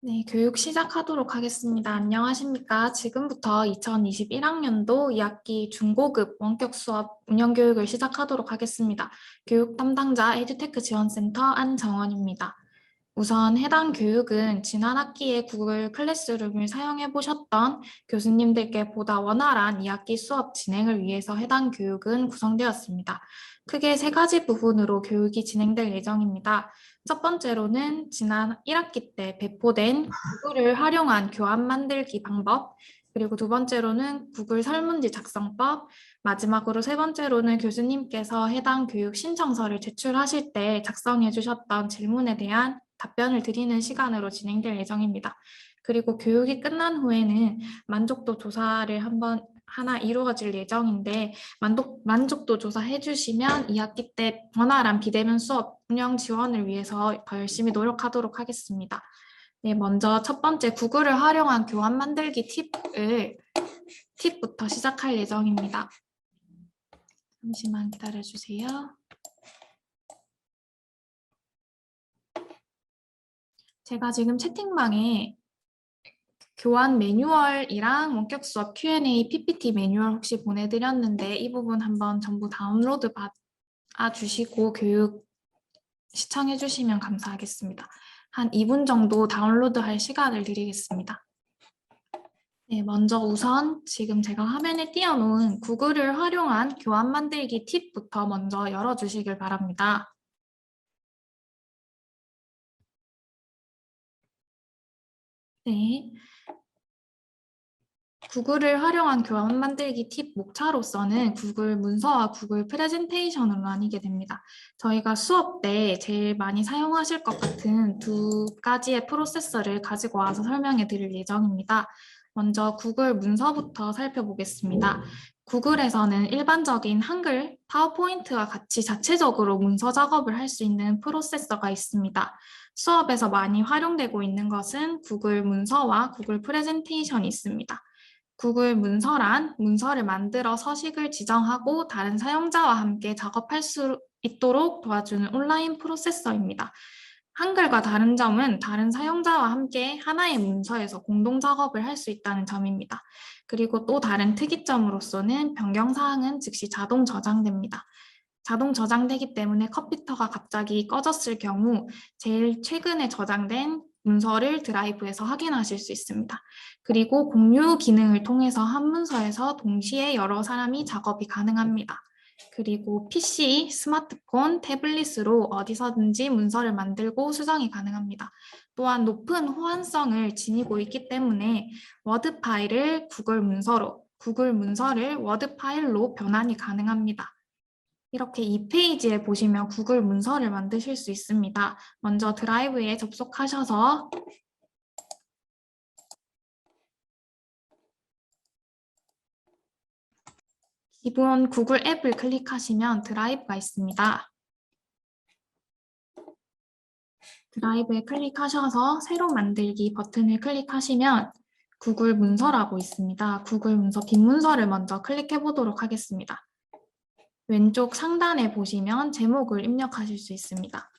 네, 교육 시작하도록 하겠습니다. 안녕하십니까? 지금부터 2021학년도 2학기 중고급 원격 수업 운영 교육을 시작하도록 하겠습니다. 교육 담당자 에듀테크 지원센터 안정원입니다. 우선 해당 교육은 지난 학기에 구글 클래스룸을 사용해 보셨던 교수님들께 보다 원활한 2학기 수업 진행을 위해서 해당 교육은 구성되었습니다. 크게 세 가지 부분으로 교육이 진행될 예정입니다. 첫 번째로는 지난 1학기 때 배포된 구글을 활용한 교환 만들기 방법, 그리고 두 번째로는 구글 설문지 작성법, 마지막으로 세 번째로는 교수님께서 해당 교육 신청서를 제출하실 때 작성해 주셨던 질문에 대한 답변을 드리는 시간으로 진행될 예정입니다. 그리고 교육이 끝난 후에는 만족도 조사를 하나 이루어질 예정인데 만족도 조사 해주시면 2학기 때 원활한 비대면 수업 운영 지원을 위해서 더 열심히 노력하도록 하겠습니다. 네, 먼저 첫 번째 구글을 활용한 교환 만들기 팁부터 시작할 예정입니다. 잠시만 기다려주세요. 제가 지금 채팅방에 교환 매뉴얼이랑 원격 수업 Q&A PPT 매뉴얼 혹시 보내드렸는데 이 부분 한번 전부 다운로드 받아주시고 교육 시청해 주시면 감사하겠습니다. 한 2분 정도 다운로드 할 시간을 드리겠습니다. 네, 먼저 우선 지금 제가 화면에 띄워놓은 구글을 활용한 교환 만들기 팁부터 먼저 열어주시길 바랍니다. 네. 구글을 활용한 교환 만들기 팁 목차로서는 구글 문서와 구글 프레젠테이션으로 나뉘게 됩니다. 저희가 수업 때 제일 많이 사용하실 것 같은 두 가지의 프로세서를 가지고 와서 설명해 드릴 예정입니다. 먼저 구글 문서부터 살펴보겠습니다. 구글에서는 일반적인 한글, 파워포인트와 같이 자체적으로 문서 작업을 할 수 있는 프로세서가 있습니다. 수업에서 많이 활용되고 있는 것은 구글 문서와 구글 프레젠테이션이 있습니다. 구글 문서란 문서를 만들어 서식을 지정하고 다른 사용자와 함께 작업할 수 있도록 도와주는 온라인 프로세서입니다. 한글과 다른 점은 다른 사용자와 함께 하나의 문서에서 공동 작업을 할 수 있다는 점입니다. 그리고 또 다른 특이점으로서는 변경사항은 즉시 자동 저장됩니다. 자동 저장되기 때문에 컴퓨터가 갑자기 꺼졌을 경우 제일 최근에 저장된 문서를 드라이브에서 확인하실 수 있습니다. 그리고 공유 기능을 통해서 한 문서에서 동시에 여러 사람이 작업이 가능합니다. 그리고 PC, 스마트폰, 태블릿으로 어디서든지 문서를 만들고 수정이 가능합니다. 또한 높은 호환성을 지니고 있기 때문에 워드 파일을 구글 문서로, 구글 문서를 워드 파일로 변환이 가능합니다. 이렇게 이 페이지에 보시면 구글 문서를 만드실 수 있습니다. 먼저 드라이브에 접속하셔서 기본 구글 앱을 클릭하시면 드라이브가 있습니다. 드라이브에 클릭하셔서 새로 만들기 버튼을 클릭하시면 구글 문서라고 있습니다. 구글 문서 빈 문서를 먼저 클릭해 보도록 하겠습니다. 왼쪽 상단에 보시면 제목을 입력하실 수 있습니다.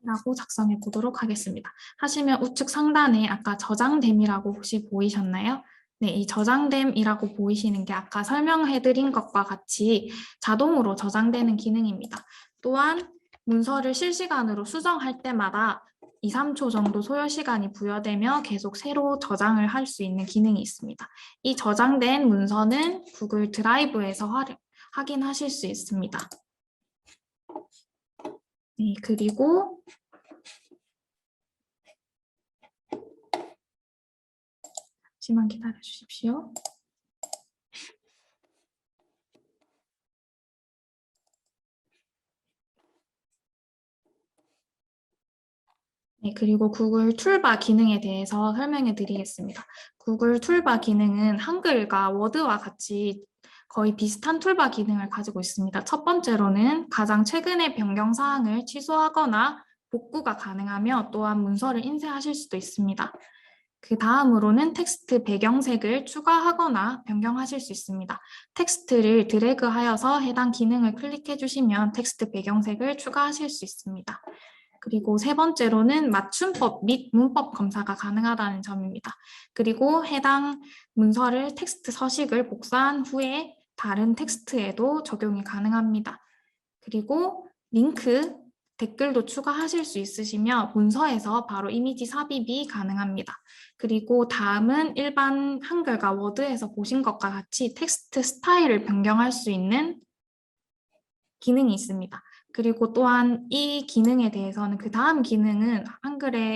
라고 작성해 보도록 하겠습니다. 하시면 우측 상단에 아까 저장됨이라고 혹시 보이셨나요? 네, 이 저장됨이라고 보이시는 게 아까 설명해 드린 것과 같이 자동으로 저장되는 기능입니다. 또한 문서를 실시간으로 수정할 때마다 2, 3초 정도 소요 시간이 부여되며 계속 새로 저장을 할 수 있는 기능이 있습니다. 이 저장된 문서는 구글 드라이브에서 확인하실 수 있습니다. 네, 그리고 잠시만 기다려 주십시오. 네, 그리고 구글 툴바 기능에 대해서 설명해 드리겠습니다. 구글 툴바 기능은 한글과 워드와 같이 거의 비슷한 툴바 기능을 가지고 있습니다. 첫 번째로는 가장 최근의 변경 사항을 취소하거나 복구가 가능하며 또한 문서를 인쇄하실 수도 있습니다. 그 다음으로는 텍스트 배경색을 추가하거나 변경하실 수 있습니다. 텍스트를 드래그하여서 해당 기능을 클릭해 주시면 텍스트 배경색을 추가하실 수 있습니다. 그리고 세 번째로는 맞춤법 및 문법 검사가 가능하다는 점입니다. 그리고 해당 문서를 텍스트 서식을 복사한 후에 다른 텍스트에도 적용이 가능합니다. 그리고 링크, 댓글도 추가하실 수 있으시며 문서에서 바로 이미지 삽입이 가능합니다. 그리고 다음은 일반 한글과 워드에서 보신 것과 같이 텍스트 스타일을 변경할 수 있는 기능이 있습니다. 그리고 또한 이 기능에 대해서는 그 다음 기능은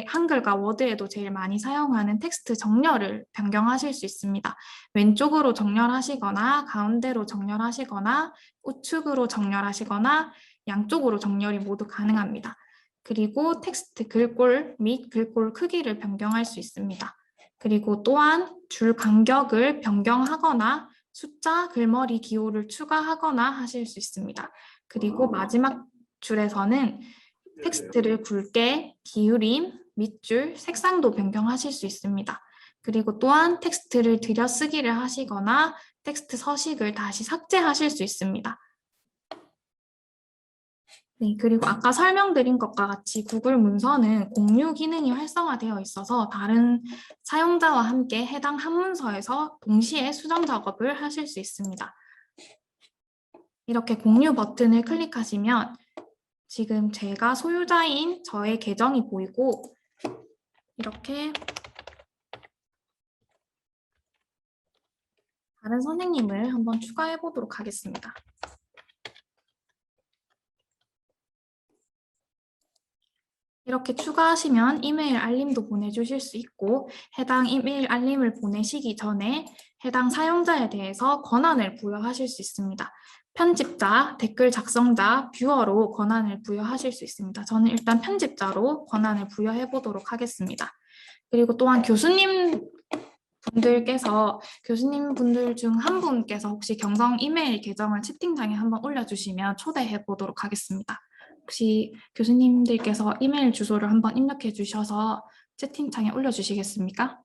한글과 워드에도 제일 많이 사용하는 텍스트 정렬을 변경하실 수 있습니다. 왼쪽으로 정렬하시거나 가운데로 정렬하시거나 우측으로 정렬하시거나 양쪽으로 정렬이 모두 가능합니다. 그리고 텍스트 글꼴 및 글꼴 크기를 변경할 수 있습니다. 그리고 또한 줄 간격을 변경하거나 숫자, 글머리 기호를 추가하거나 하실 수 있습니다. 그리고 마지막 줄에서는 텍스트를 굵게, 기울임, 밑줄, 색상도 변경하실 수 있습니다. 그리고 또한 텍스트를 들여쓰기를 하시거나 텍스트 서식을 다시 삭제하실 수 있습니다. 네, 그리고 아까 설명드린 것과 같이 구글 문서는 공유 기능이 활성화되어 있어서 다른 사용자와 함께 해당 한 문서에서 동시에 수정 작업을 하실 수 있습니다. 이렇게 공유 버튼을 클릭하시면 지금 제가 소유자인 저의 계정이 보이고 이렇게 다른 선생님을 한번 추가해 보도록 하겠습니다. 이렇게 추가하시면 이메일 알림도 보내주실 수 있고 해당 이메일 알림을 보내시기 전에 해당 사용자에 대해서 권한을 부여하실 수 있습니다. 편집자, 댓글 작성자, 뷰어로 권한을 부여하실 수 있습니다. 저는 일단 편집자로 권한을 부여해 보도록 하겠습니다. 그리고 또한 교수님 분들 중 한 분께서 혹시 경성 이메일 계정을 채팅창에 한번 올려주시면 초대해 보도록 하겠습니다. 혹시 교수님들께서 이메일 주소를 한번 입력해 주셔서 채팅창에 올려주시겠습니까?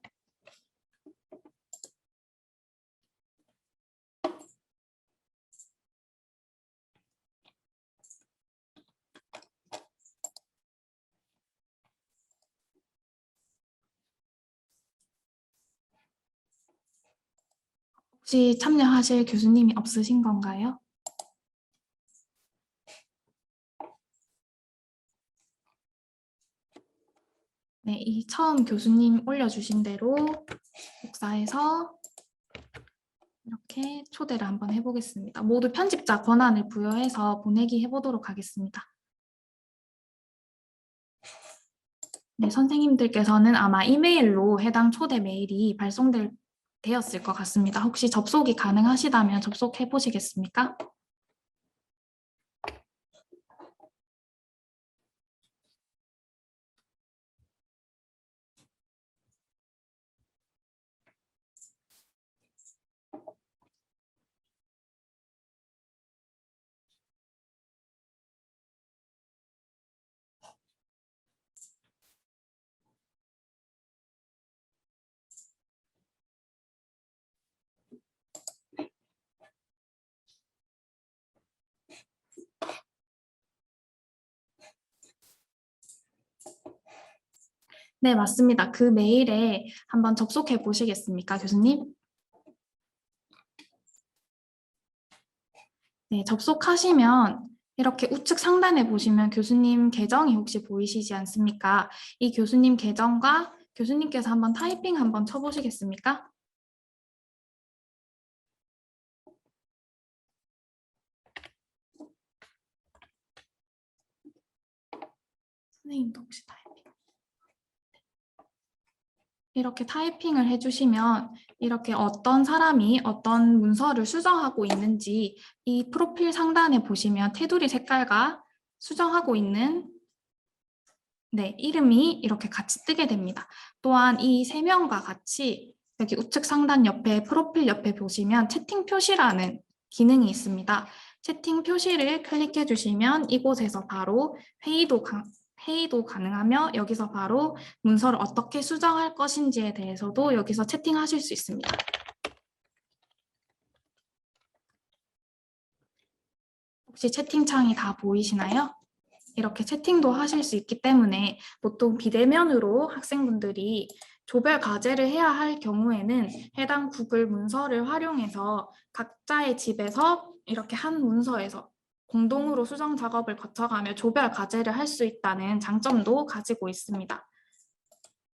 혹시 참여하실 교수님이 없으신 건가요? 네, 이 처음 교수님 올려주신 대로 복사해서 이렇게 초대를 한번 해보겠습니다. 모두 편집자 권한을 부여해서 보내기 해보도록 하겠습니다. 네, 선생님들께서는 아마 이메일로 해당 초대 메일이 되었을 것 같습니다. 혹시 접속이 가능하시다면 접속해 보시겠습니까? 네, 맞습니다. 그 메일에 한번 접속해 보시겠습니까, 교수님? 네, 접속하시면 이렇게 우측 상단에 보시면 교수님 계정이 혹시 보이시지 않습니까? 이 교수님 계정과 교수님께서 한번 타이핑 한번 쳐보시겠습니까? 선생님도 혹시 타이핑? 이렇게 타이핑을 해주시면 이렇게 어떤 사람이 어떤 문서를 수정하고 있는지 이 프로필 상단에 보시면 테두리 색깔과 수정하고 있는 이름이 이렇게 같이 뜨게 됩니다. 또한 이 세 명과 같이 여기 우측 상단 옆에 프로필 옆에 보시면 채팅 표시라는 기능이 있습니다. 채팅 표시를 클릭해 주시면 이곳에서 바로 회의도 가능하며 여기서 바로 문서를 어떻게 수정할 것인지에 대해서도 여기서 채팅하실 수 있습니다. 혹시 채팅창이 다 보이시나요? 이렇게 채팅도 하실 수 있기 때문에 보통 비대면으로 학생분들이 조별 과제를 해야 할 경우에는 해당 구글 문서를 활용해서 각자의 집에서 이렇게 한 문서에서 공동으로 수정 작업을 거쳐가며 조별 과제를 할 수 있다는 장점도 가지고 있습니다.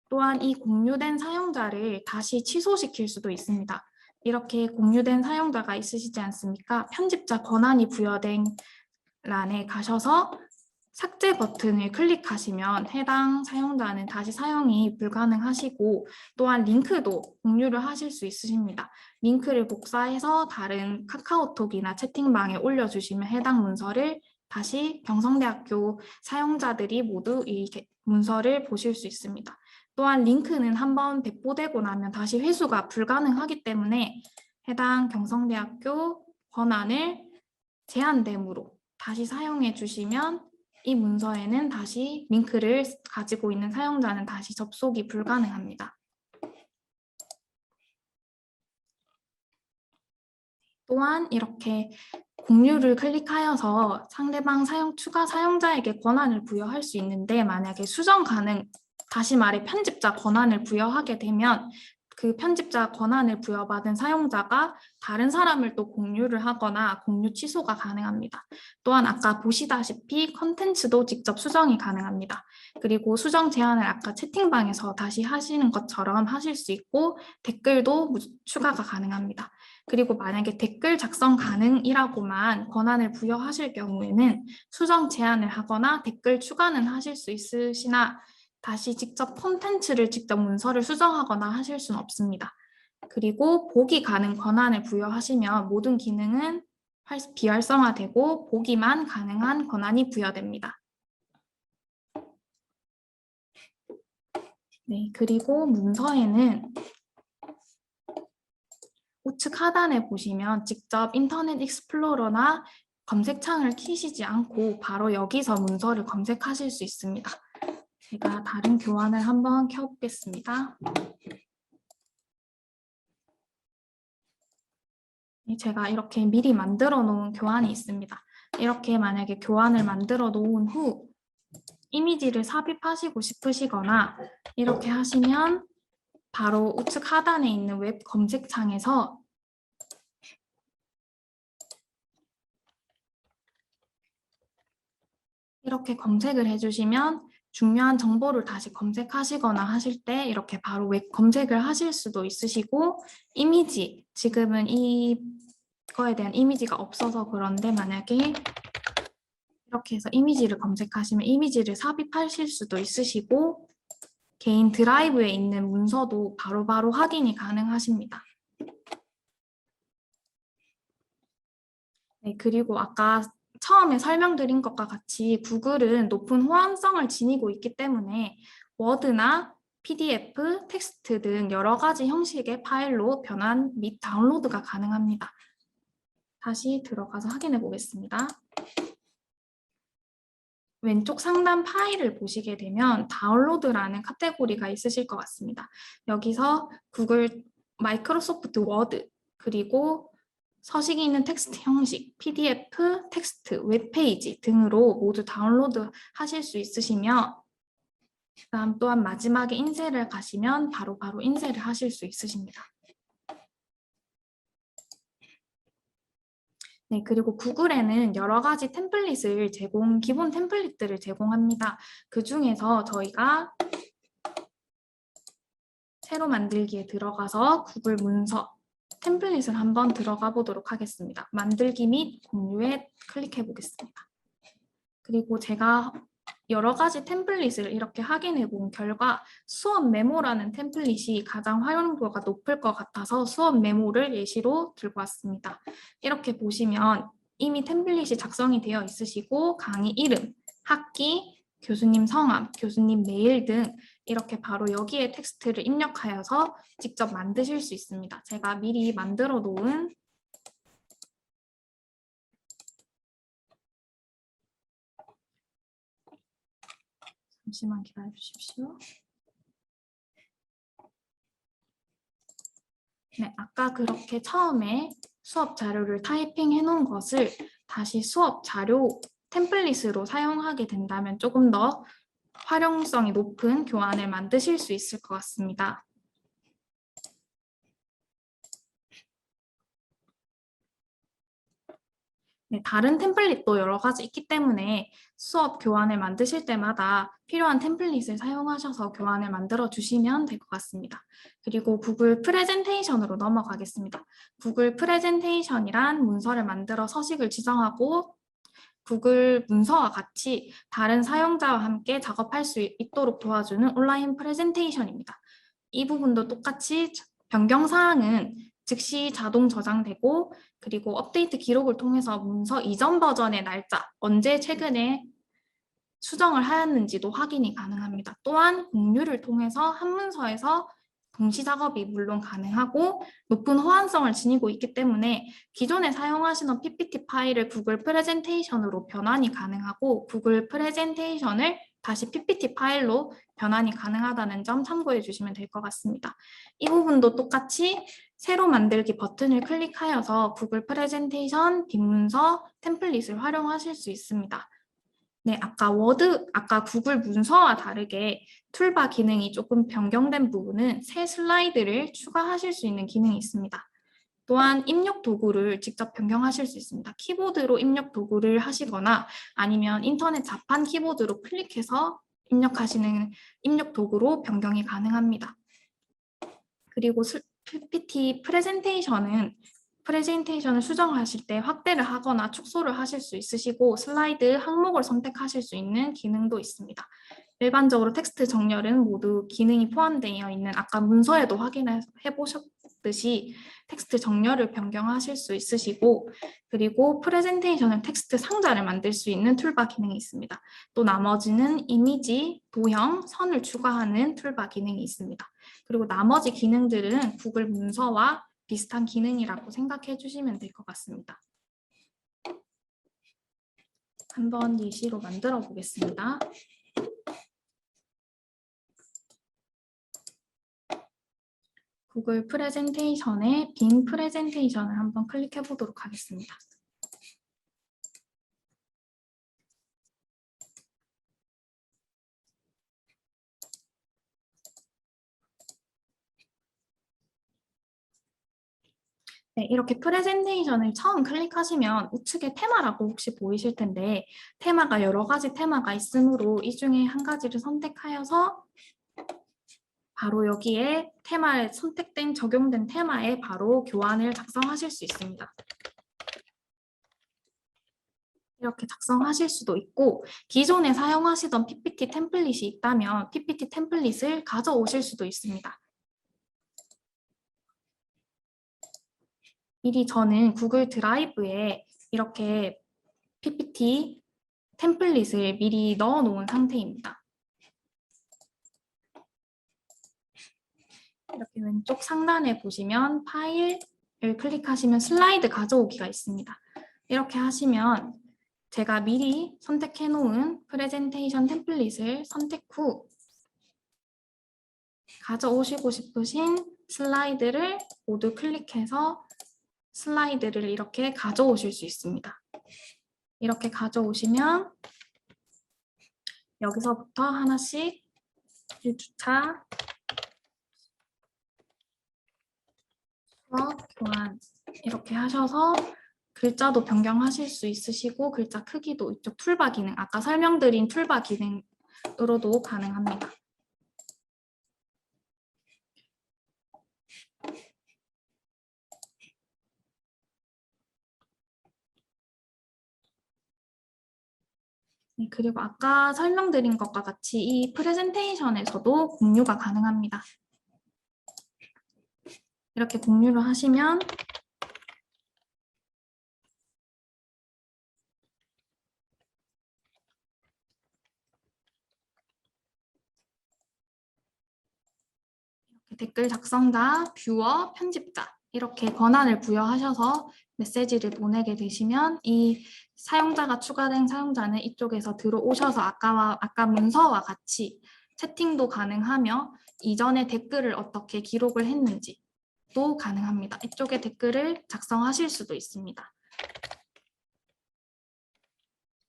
또한 이 공유된 사용자를 다시 취소시킬 수도 있습니다. 이렇게 공유된 사용자가 있으시지 않습니까? 편집자 권한이 부여된 란에 가셔서 삭제 버튼을 클릭하시면 해당 사용자는 다시 사용이 불가능하시고 또한 링크도 공유를 하실 수 있으십니다. 링크를 복사해서 다른 카카오톡이나 채팅방에 올려주시면 해당 문서를 다시 경성대학교 사용자들이 모두 이 문서를 보실 수 있습니다. 또한 링크는 한번 배포되고 나면 다시 회수가 불가능하기 때문에 해당 경성대학교 권한을 제한됨으로 다시 사용해 주시면 이 문서에는 다시 링크를 가지고 있는 사용자는 다시 접속이 불가능합니다. 또한 이렇게 공유를 클릭하여서 상대방 추가 사용자에게 권한을 부여할 수 있는데 만약에 수정 가능, 다시 말해 편집자 권한을 부여하게 되면 그 편집자 권한을 부여받은 사용자가 다른 사람을 또 공유를 하거나 공유 취소가 가능합니다. 또한 아까 보시다시피 컨텐츠도 직접 수정이 가능합니다. 그리고 수정 제한을 아까 채팅방에서 다시 하시는 것처럼 하실 수 있고 댓글도 추가가 가능합니다. 그리고 만약에 댓글 작성 가능이라고만 권한을 부여하실 경우에는 수정 제한을 하거나 댓글 추가는 하실 수 있으시나 다시 직접 콘텐츠를 직접 문서를 수정하거나 하실 수는 없습니다. 그리고 보기 가능 권한을 부여하시면 모든 기능은 비활성화되고 보기만 가능한 권한이 부여됩니다. 네, 그리고 문서에는 우측 하단에 보시면 직접 인터넷 익스플로러나 검색창을 키시지 않고 바로 여기서 문서를 검색하실 수 있습니다. 제가 다른 교환을 한번 켜보겠습니다. 제가 이렇게 미리 만들어 놓은 교환이 있습니다. 이렇게 만약에 교환을 만들어 놓은 후 이미지를 삽입하시고 싶으시거나 이렇게 하시면 바로 우측 하단에 있는 웹 검색창에서 이렇게 검색을 해주시면 중요한 정보를 다시 검색하시거나 하실 때 이렇게 바로 웹 검색을 하실 수도 있으시고 이미지, 지금은 이거에 대한 이미지가 없어서 그런데 만약에 이렇게 해서 이미지를 검색하시면 이미지를 삽입하실 수도 있으시고 개인 드라이브에 있는 문서도 바로바로 확인이 가능하십니다. 네, 그리고 아까 처음에 설명드린 것과 같이 구글은 높은 호환성을 지니고 있기 때문에 워드나 PDF, 텍스트 등 여러 가지 형식의 파일로 변환 및 다운로드가 가능합니다. 다시 들어가서 확인해 보겠습니다. 왼쪽 상단 파일을 보시게 되면 다운로드라는 카테고리가 있으실 것 같습니다. 여기서 구글 마이크로소프트 워드 그리고 서식이 있는 텍스트 형식, PDF, 텍스트, 웹페이지 등으로 모두 다운로드 하실 수 있으시며 그다음 또한 마지막에 인쇄를 가시면 바로 인쇄를 하실 수 있으십니다. 네, 그리고 구글에는 여러 가지 템플릿을 기본 템플릿들을 제공합니다. 그 중에서 저희가 새로 만들기에 들어가서 구글 문서 템플릿을 한번 들어가 보도록 하겠습니다. 만들기 및 공유에 클릭해 보겠습니다. 그리고 제가 여러 가지 템플릿을 이렇게 확인해 본 결과 수업 메모라는 템플릿이 가장 활용도가 높을 것 같아서 수업 메모를 예시로 들고 왔습니다. 이렇게 보시면 이미 템플릿이 작성이 되어 있으시고 강의 이름, 학기, 교수님 성함, 교수님 메일 등 이렇게 바로 여기에 텍스트를 입력하여서 직접 만드실 수 있습니다. 제가 미리 만들어 놓은 잠시만 기다려 주십시오. 네, 아까 그렇게 처음에 수업 자료를 타이핑해 놓은 것을 다시 수업 자료 템플릿으로 사용하게 된다면 조금 더 활용성이 높은 교환을 만드실 수 있을 것 같습니다. 네, 다른 템플릿도 여러 가지 있기 때문에 수업 교환을 만드실 때마다 필요한 템플릿을 사용하셔서 교환을 만들어 주시면 될 것 같습니다. 그리고 구글 프레젠테이션으로 넘어가겠습니다. 구글 프레젠테이션이란 문서를 만들어 서식을 지정하고 구글 문서와 같이 다른 사용자와 함께 작업할 수 있도록 도와주는 온라인 프레젠테이션입니다. 이 부분도 똑같이 변경사항은 즉시 자동 저장되고 그리고 업데이트 기록을 통해서 문서 이전 버전의 날짜, 언제 최근에 수정을 하였는지도 확인이 가능합니다. 또한 공유를 통해서 한 문서에서 동시 작업이 물론 가능하고 높은 호환성을 지니고 있기 때문에 기존에 사용하시던 PPT 파일을 구글 프레젠테이션으로 변환이 가능하고 구글 프레젠테이션을 다시 PPT 파일로 변환이 가능하다는 점 참고해 주시면 될 것 같습니다. 이 부분도 똑같이 새로 만들기 버튼을 클릭하여서 구글 프레젠테이션, 빅문서, 템플릿을 활용하실 수 있습니다. 네, 아까 구글 문서와 다르게 툴바 기능이 조금 변경된 부분은 새 슬라이드를 추가하실 수 있는 기능이 있습니다. 또한 입력 도구를 직접 변경하실 수 있습니다. 키보드로 입력 도구를 하시거나 아니면 인터넷 자판 키보드로 클릭해서 입력하시는 입력 도구로 변경이 가능합니다. 그리고 PPT 프레젠테이션을 수정하실 때 확대를 하거나 축소를 하실 수 있으시고 슬라이드 항목을 선택하실 수 있는 기능도 있습니다. 일반적으로 텍스트 정렬은 모두 기능이 포함되어 있는 아까 문서에도 확인해 보셨듯이 텍스트 정렬을 변경하실 수 있으시고 그리고 프레젠테이션을 텍스트 상자를 만들 수 있는 툴바 기능이 있습니다. 또 나머지는 이미지, 도형, 선을 추가하는 툴바 기능이 있습니다. 그리고 나머지 기능들은 구글 문서와 비슷한 기능이라고 생각해 주시면 될 것 같습니다. 한번 예시로 만들어 보겠습니다. 구글 프레젠테이션에 빈 프레젠테이션을 한번 클릭해 보도록 하겠습니다. 네, 이렇게 프레젠테이션을 처음 클릭하시면 우측에 테마라고 혹시 보이실 텐데 테마가 여러 가지 테마가 있으므로 이 중에 한 가지를 선택하여서 바로 여기에 테마에 선택된 적용된 테마에 바로 교환을 작성하실 수 있습니다. 이렇게 작성하실 수도 있고 기존에 사용하시던 PPT 템플릿이 있다면 PPT 템플릿을 가져오실 수도 있습니다. 미리 저는 구글 드라이브에 이렇게 PPT 템플릿을 미리 넣어 놓은 상태입니다. 이렇게 왼쪽 상단에 보시면 파일을 클릭하시면 슬라이드 가져오기가 있습니다. 이렇게 하시면 제가 미리 선택해 놓은 프레젠테이션 템플릿을 선택 후 가져오시고 싶으신 슬라이드를 모두 클릭해서 슬라이드를 이렇게 가져오실 수 있습니다. 이렇게 가져오시면 여기서부터 하나씩 1주차 수업 교환 이렇게 하셔서 글자도 변경하실 수 있으시고 글자 크기도 이쪽 툴바 기능, 아까 설명드린 툴바 기능으로도 가능합니다. 네, 그리고 아까 설명드린 것과 같이 이 프레젠테이션에서도 공유가 가능합니다. 이렇게 공유를 하시면 댓글 작성자, 뷰어, 편집자 이렇게 권한을 부여하셔서 메시지를 보내게 되시면 이 사용자가 추가된 사용자는 이쪽에서 들어오셔서 아까 문서와 같이 채팅도 가능하며 이전에 댓글을 어떻게 기록을 했는지도 가능합니다. 이쪽에 댓글을 작성하실 수도 있습니다.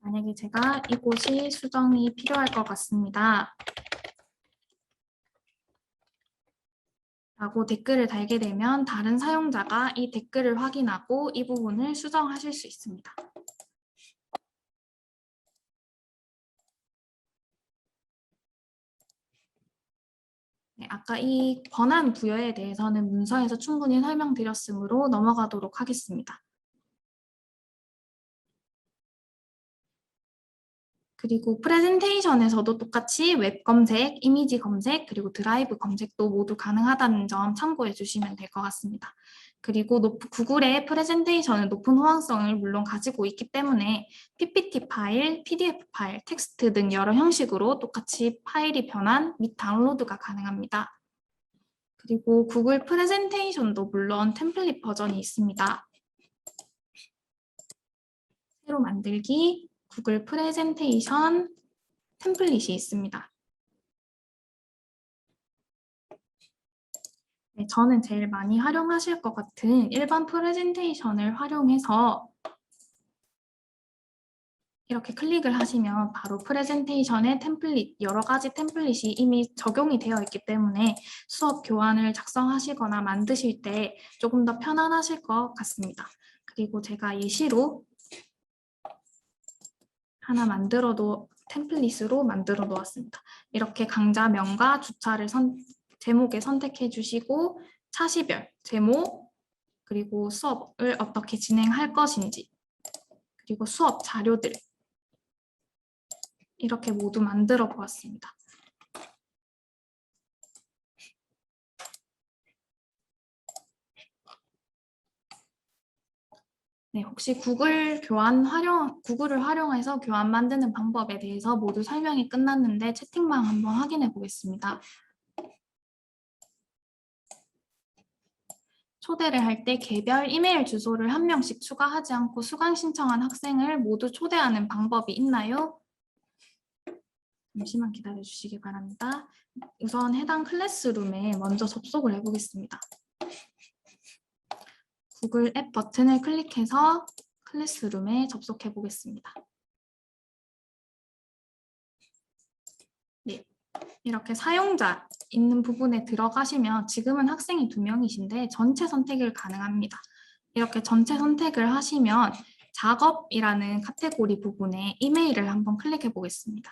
만약에 제가 이곳이 수정이 필요할 것 같습니다. 라고 댓글을 달게 되면 다른 사용자가 이 댓글을 확인하고 이 부분을 수정하실 수 있습니다. 네, 아까 이 권한 부여에 대해서는 문서에서 충분히 설명드렸으므로 넘어가도록 하겠습니다. 그리고 프레젠테이션에서도 똑같이 웹 검색, 이미지 검색, 그리고 드라이브 검색도 모두 가능하다는 점 참고해 주시면 될 것 같습니다. 그리고 구글의 프레젠테이션은 높은 호환성을 물론 가지고 있기 때문에 PPT 파일, PDF 파일, 텍스트 등 여러 형식으로 똑같이 파일이 변환 및 다운로드가 가능합니다. 그리고 구글 프레젠테이션도 물론 템플릿 버전이 있습니다. 새로 만들기, 구글 프레젠테이션 템플릿이 있습니다. 네, 저는 제일 많이 활용하실 것 같은 일반 프레젠테이션을 활용해서 이렇게 클릭을 하시면 바로 프레젠테이션의 템플릿, 여러 가지 템플릿이 이미 적용이 되어 있기 때문에 수업 교환을 작성하시거나 만드실 때 조금 더 편안하실 것 같습니다. 그리고 제가 예시로 하나 템플릿으로 만들어 놓았습니다. 이렇게 강좌명과 주차를 제목에 선택해 주시고 차시별, 제목, 그리고 수업을 어떻게 진행할 것인지, 그리고 수업 자료들 이렇게 모두 만들어 보았습니다. 네, 혹시 구글을 활용해서 교환 만드는 방법에 대해서 모두 설명이 끝났는데 채팅방 한번 확인해 보겠습니다. 초대를 할 때 개별 이메일 주소를 한 명씩 추가하지 않고 수강 신청한 학생을 모두 초대하는 방법이 있나요? 잠시만 기다려 주시기 바랍니다. 우선 해당 클래스룸에 먼저 접속을 해보겠습니다. 구글 앱 버튼을 클릭해서 클래스룸에 접속해 보겠습니다. 네, 이렇게 사용자 있는 부분에 들어가시면 지금은 학생이 2명이신데 전체 선택을 가능합니다. 이렇게 전체 선택을 하시면 작업이라는 카테고리 부분에 이메일을 한번 클릭해 보겠습니다.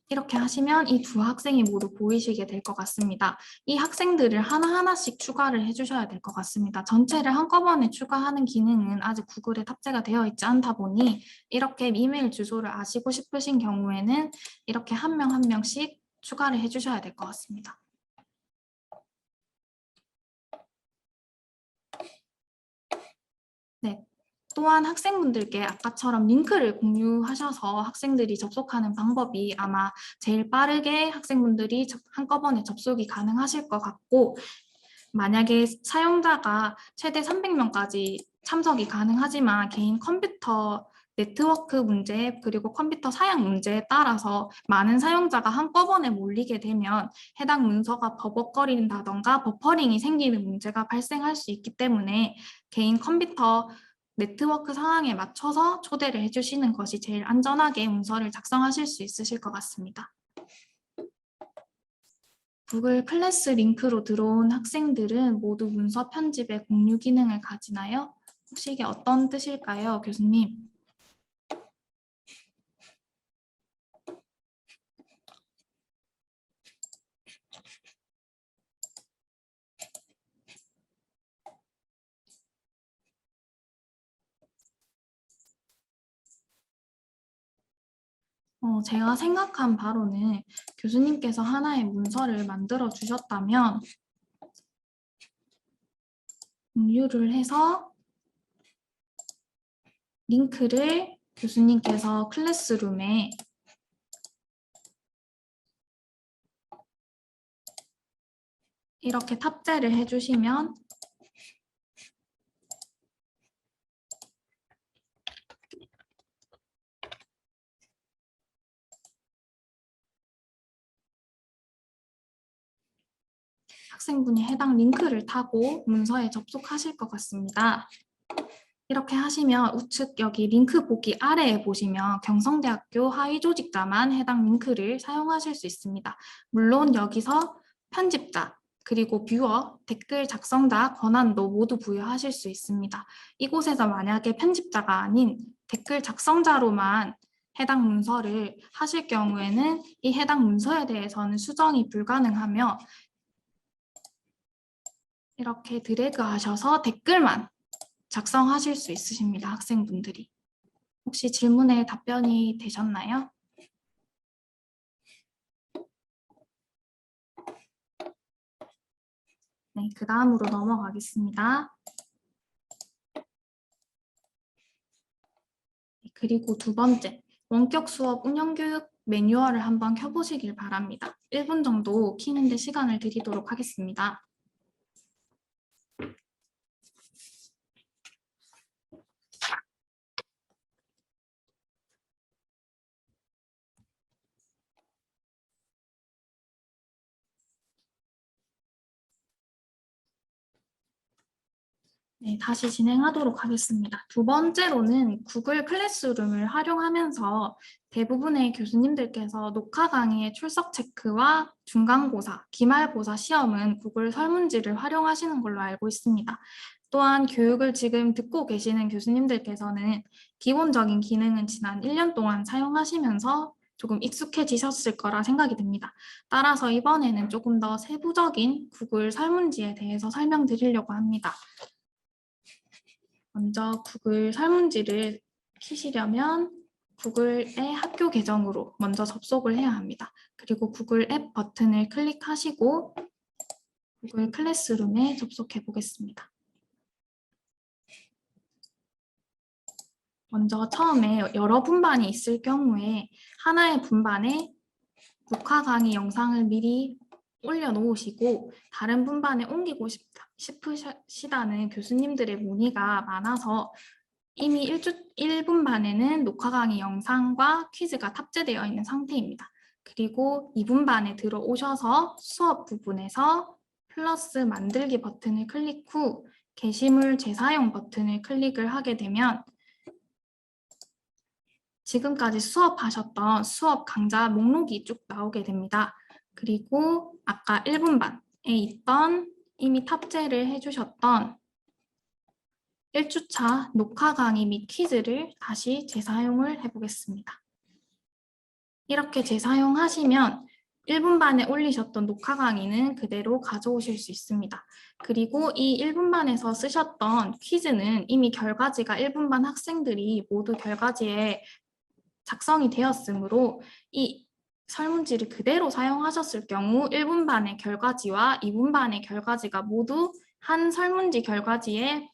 이렇게 하시면 이 두 학생이 모두 보이시게 될 것 같습니다. 이 학생들을 하나하나씩 추가를 해주셔야 될 것 같습니다. 전체를 한꺼번에 추가하는 기능은 아직 구글에 탑재가 되어 있지 않다 보니 이렇게 이메일 주소를 아시고 싶으신 경우에는 이렇게 한 명 한 명씩 추가를 해주셔야 될 것 같습니다. 네. 또한 학생분들께 아까처럼 링크를 공유하셔서 학생들이 접속하는 방법이 아마 제일 빠르게 학생분들이 한꺼번에 접속이 가능하실 것 같고 만약에 사용자가 최대 300명까지 참석이 가능하지만 개인 컴퓨터 네트워크 문제 그리고 컴퓨터 사양 문제에 따라서 많은 사용자가 한꺼번에 몰리게 되면 해당 문서가 버벅거린다던가 버퍼링이 생기는 문제가 발생할 수 있기 때문에 개인 컴퓨터 네트워크 상황에 맞춰서 초대를 해주시는 것이 제일 안전하게 문서를 작성하실 수 있으실 것 같습니다. 구글 클래스 링크로 들어온 학생들은 모두 문서 편집의 공유 기능을 가지나요? 혹시 이게 어떤 뜻일까요, 교수님? 제가 생각한 바로는 교수님께서 하나의 문서를 만들어 주셨다면 공유를 해서 링크를 교수님께서 클래스룸에 이렇게 탑재를 해주시면 학생분이 해당 링크를 타고 문서에 접속하실 것 같습니다. 이렇게 하시면 우측 여기 링크 보기 아래에 보시면 경성대학교 하위조직자만 해당 링크를 사용하실 수 있습니다. 물론 여기서 편집자, 그리고 뷰어, 댓글 작성자 권한도 모두 부여하실 수 있습니다. 이곳에서 만약에 편집자가 아닌 댓글 작성자로만 해당 문서를 하실 경우에는 이 해당 문서에 대해서는 수정이 불가능하며 이렇게 드래그 하셔서 댓글만 작성하실 수 있으십니다. 학생분들이. 혹시 질문에 답변이 되셨나요? 네, 그 다음으로 넘어가겠습니다. 그리고 두 번째, 원격 수업 운영교육 매뉴얼을 한번 켜보시길 바랍니다. 1분 정도 키는데 시간을 드리도록 하겠습니다. 네, 다시 진행하도록 하겠습니다. 두 번째로는 구글 클래스룸을 활용하면서 대부분의 교수님들께서 녹화 강의의 출석 체크와 중간고사, 기말고사 시험은 구글 설문지를 활용하시는 걸로 알고 있습니다. 또한 교육을 지금 듣고 계시는 교수님들께서는 기본적인 기능은 지난 1년 동안 사용하시면서 조금 익숙해지셨을 거라 생각이 듭니다. 따라서 이번에는 조금 더 세부적인 구글 설문지에 대해서 설명드리려고 합니다. 먼저 구글 설문지를 키시려면 구글의 학교 계정으로 먼저 접속을 해야 합니다. 그리고 구글 앱 버튼을 클릭하시고 구글 클래스룸에 접속해 보겠습니다. 먼저 처음에 여러 분반이 있을 경우에 하나의 분반에 녹화 강의 영상을 미리 올려놓으시고 다른 분반에 옮기고 싶으시다는 교수님들의 문의가 많아서 이미 1분반에는 녹화 강의 영상과 퀴즈가 탑재되어 있는 상태입니다. 그리고 2분반에 들어오셔서 수업 부분에서 플러스 만들기 버튼을 클릭 후 게시물 재사용 버튼을 클릭을 하게 되면 지금까지 수업하셨던 수업 강좌 목록이 쭉 나오게 됩니다. 그리고 아까 1분반에 있던 이미 탑재를 해주셨던 1주차 녹화 강의 및 퀴즈를 다시 재사용을 해보겠습니다. 이렇게 재사용하시면 1분반에 올리셨던 녹화 강의는 그대로 가져오실 수 있습니다. 그리고 이 1분반에서 쓰셨던 퀴즈는 이미 결과지가 1분반 학생들이 모두 결과지에 작성이 되었으므로 이 설문지를 그대로 사용하셨을 경우 1분반의 결과지와 2분반의 결과지가 모두 한 설문지 결과지에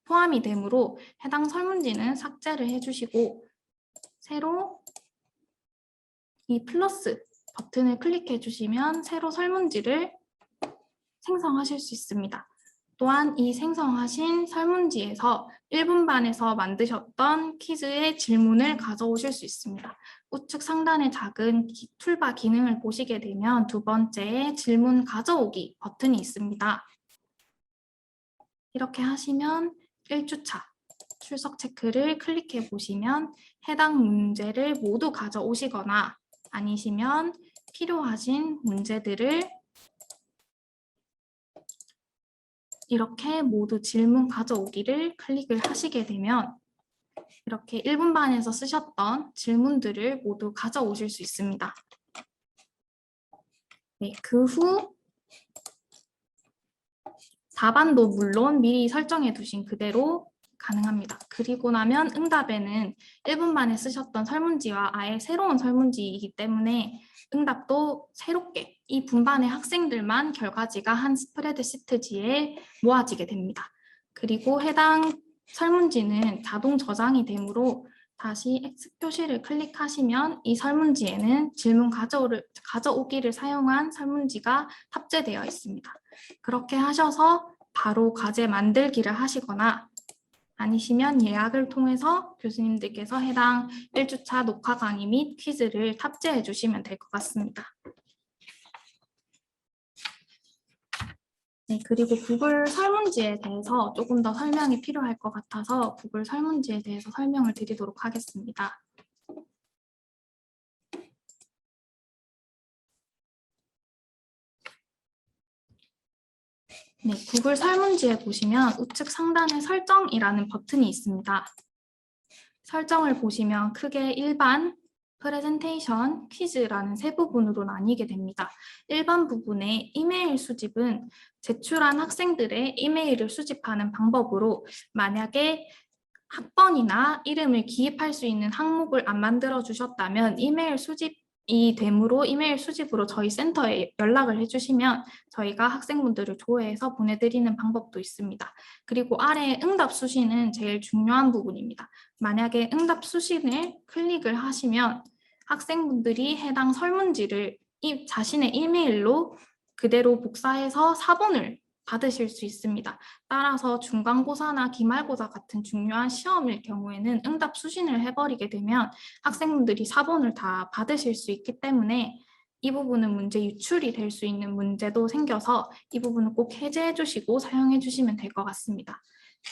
포함이 되므로 해당 설문지는 삭제를 해주시고 새로 이 플러스 버튼을 클릭해 주시면 새로 설문지를 생성하실 수 있습니다. 또한 이 생성하신 설문지에서 1분반에서 만드셨던 퀴즈의 질문을 가져오실 수 있습니다. 우측 상단의 작은 툴바 기능을 보시게 되면 두 번째에 질문 가져오기 버튼이 있습니다. 이렇게 하시면 1주차 출석 체크를 클릭해 보시면 해당 문제를 모두 가져오시거나 아니시면 필요하신 문제들을 이렇게 모두 질문 가져오기를 클릭을 하시게 되면 이렇게 1분반에서 쓰셨던 질문들을 모두 가져오실 수 있습니다. 네, 그 후 답안도 물론 미리 설정해 두신 그대로 가능합니다. 그리고 나면 응답에는 1분반에 쓰셨던 설문지와 아예 새로운 설문지이기 때문에 응답도 새롭게 이 분반의 학생들만 결과지가 한 스프레드시트지에 모아지게 됩니다. 그리고 해당 설문지는 자동 저장이 되므로 다시 X 표시를 클릭하시면 이 설문지에는 질문 가져오기를 사용한 설문지가 탑재되어 있습니다. 그렇게 하셔서 바로 과제 만들기를 하시거나 아니시면 예약을 통해서 교수님들께서 해당 1주차 녹화 강의 및 퀴즈를 탑재해 주시면 될 것 같습니다. 네, 그리고 구글 설문지에 대해서 조금 더 설명이 필요할 것 같아서 구글 설문지에 대해서 설명을 드리도록 하겠습니다. 네, 구글 설문지에 보시면 우측 상단에 설정이라는 버튼이 있습니다. 설정을 보시면 크게 일반, 프레젠테이션, 퀴즈라는 세 부분으로 나뉘게 됩니다. 일반 부분의 이메일 수집은 제출한 학생들의 이메일을 수집하는 방법으로 만약에 학번이나 이름을 기입할 수 있는 항목을 안 만들어 주셨다면 이메일 수집으로 저희 센터에 연락을 해주시면 저희가 학생분들을 조회해서 보내드리는 방법도 있습니다. 그리고 아래 응답 수신은 제일 중요한 부분입니다. 만약에 응답 수신을 클릭을 하시면 학생분들이 해당 설문지를 자신의 이메일로 그대로 복사해서 사본을 받으실 수 있습니다. 따라서 중간고사나 기말고사 같은 중요한 시험일 경우에는 응답 수신을 해버리게 되면 학생분들이 사본을 다 받으실 수 있기 때문에 이 부분은 문제 유출이 될 수 있는 문제도 생겨서 이 부분은 꼭 해제해 주시고 사용해 주시면 될 것 같습니다.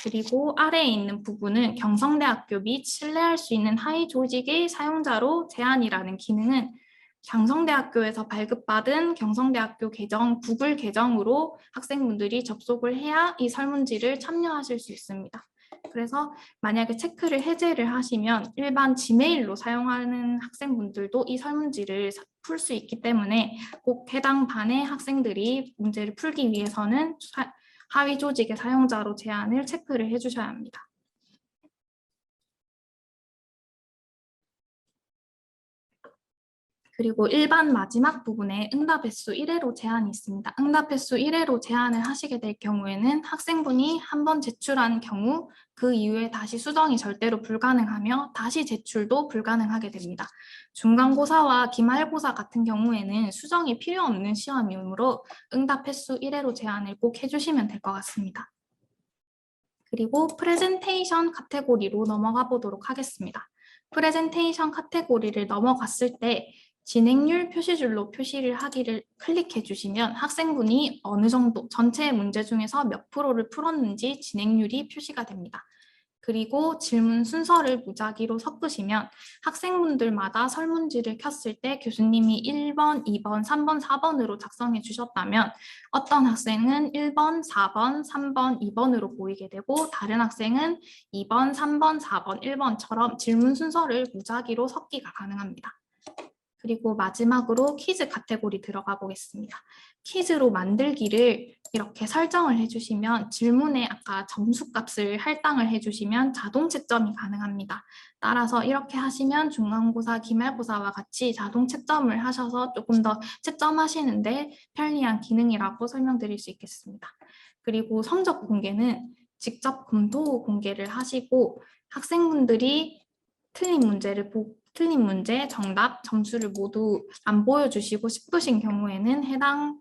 그리고 아래에 있는 부분은 경성대학교 및 신뢰할 수 있는 하위 조직의 사용자로 제한이라는 기능은 경성대학교에서 발급받은 경성대학교 계정, 구글 계정으로 학생분들이 접속을 해야 이 설문지를 참여하실 수 있습니다. 그래서 만약에 체크를 해제를 하시면 일반 지메일로 사용하는 학생분들도 이 설문지를 풀 수 있기 때문에 꼭 해당 반의 학생들이 문제를 풀기 위해서는 하위 조직의 사용자로 제한을 체크를 해주셔야 합니다. 그리고 일반 마지막 부분에 응답 횟수 1회로 제한이 있습니다. 응답 횟수 1회로 제한을 하시게 될 경우에는 학생분이 한 번 제출한 경우 그 이후에 다시 수정이 절대로 불가능하며 다시 제출도 불가능하게 됩니다. 중간고사와 기말고사 같은 경우에는 수정이 필요 없는 시험이므로 응답 횟수 1회로 제한을 꼭 해주시면 될 것 같습니다. 그리고 프레젠테이션 카테고리로 넘어가 보도록 하겠습니다. 프레젠테이션 카테고리를 넘어갔을 때 진행률 표시줄로 표시를 하기를 클릭해 주시면 학생분이 어느 정도 전체 문제 중에서 몇 프로를 풀었는지 진행률이 표시가 됩니다. 그리고 질문 순서를 무작위로 섞으시면 학생분들마다 설문지를 켰을 때 교수님이 1번, 2번, 3번, 4번으로 작성해 주셨다면 어떤 학생은 1번, 4번, 3번, 2번으로 보이게 되고 다른 학생은 2번, 3번, 4번, 1번처럼 질문 순서를 무작위로 섞기가 가능합니다. 그리고 마지막으로 퀴즈 카테고리 들어가 보겠습니다. 퀴즈로 만들기를 이렇게 설정을 해주시면 질문에 아까 점수값을 할당을 해주시면 자동 채점이 가능합니다. 따라서 이렇게 하시면 중간고사, 기말고사와 같이 자동 채점을 하셔서 조금 더 채점하시는데 편리한 기능이라고 설명드릴 수 있겠습니다. 그리고 성적 공개는 직접 검토 공개를 하시고 학생분들이 틀린 문제, 정답, 점수를 모두 안 보여주시고 싶으신 경우에는 해당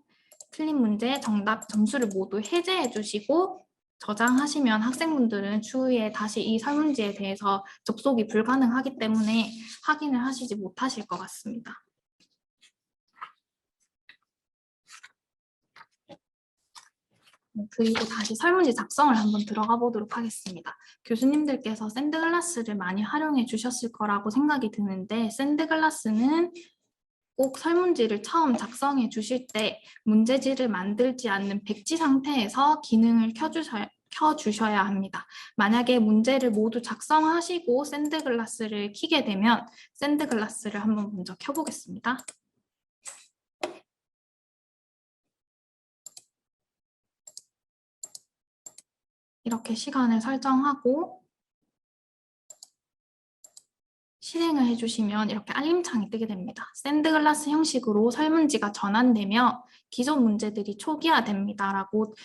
틀린 문제, 정답, 점수를 모두 해제해 주시고 저장하시면 학생분들은 추후에 다시 이 설문지에 대해서 접속이 불가능하기 때문에 확인을 하시지 못하실 것 같습니다. 그리고 다시 설문지 작성을 한번 들어가 보도록 하겠습니다. 교수님들께서 샌드글라스를 많이 활용해 주셨을 거라고 생각이 드는데 샌드글라스는 꼭 설문지를 처음 작성해 주실 때 문제지를 만들지 않는 백지 상태에서 기능을 켜주셔야 합니다. 만약에 문제를 모두 작성하시고 샌드글라스를 켜게 되면 샌드글라스를 한번 먼저 켜보겠습니다. 이렇게 시간을 설정하고 실행을 해주시면 이렇게 알림창이 뜨게 됩니다. 샌드글라스 형식으로 설문지가 전환되며 기존 문제들이 초기화됩니다. 라고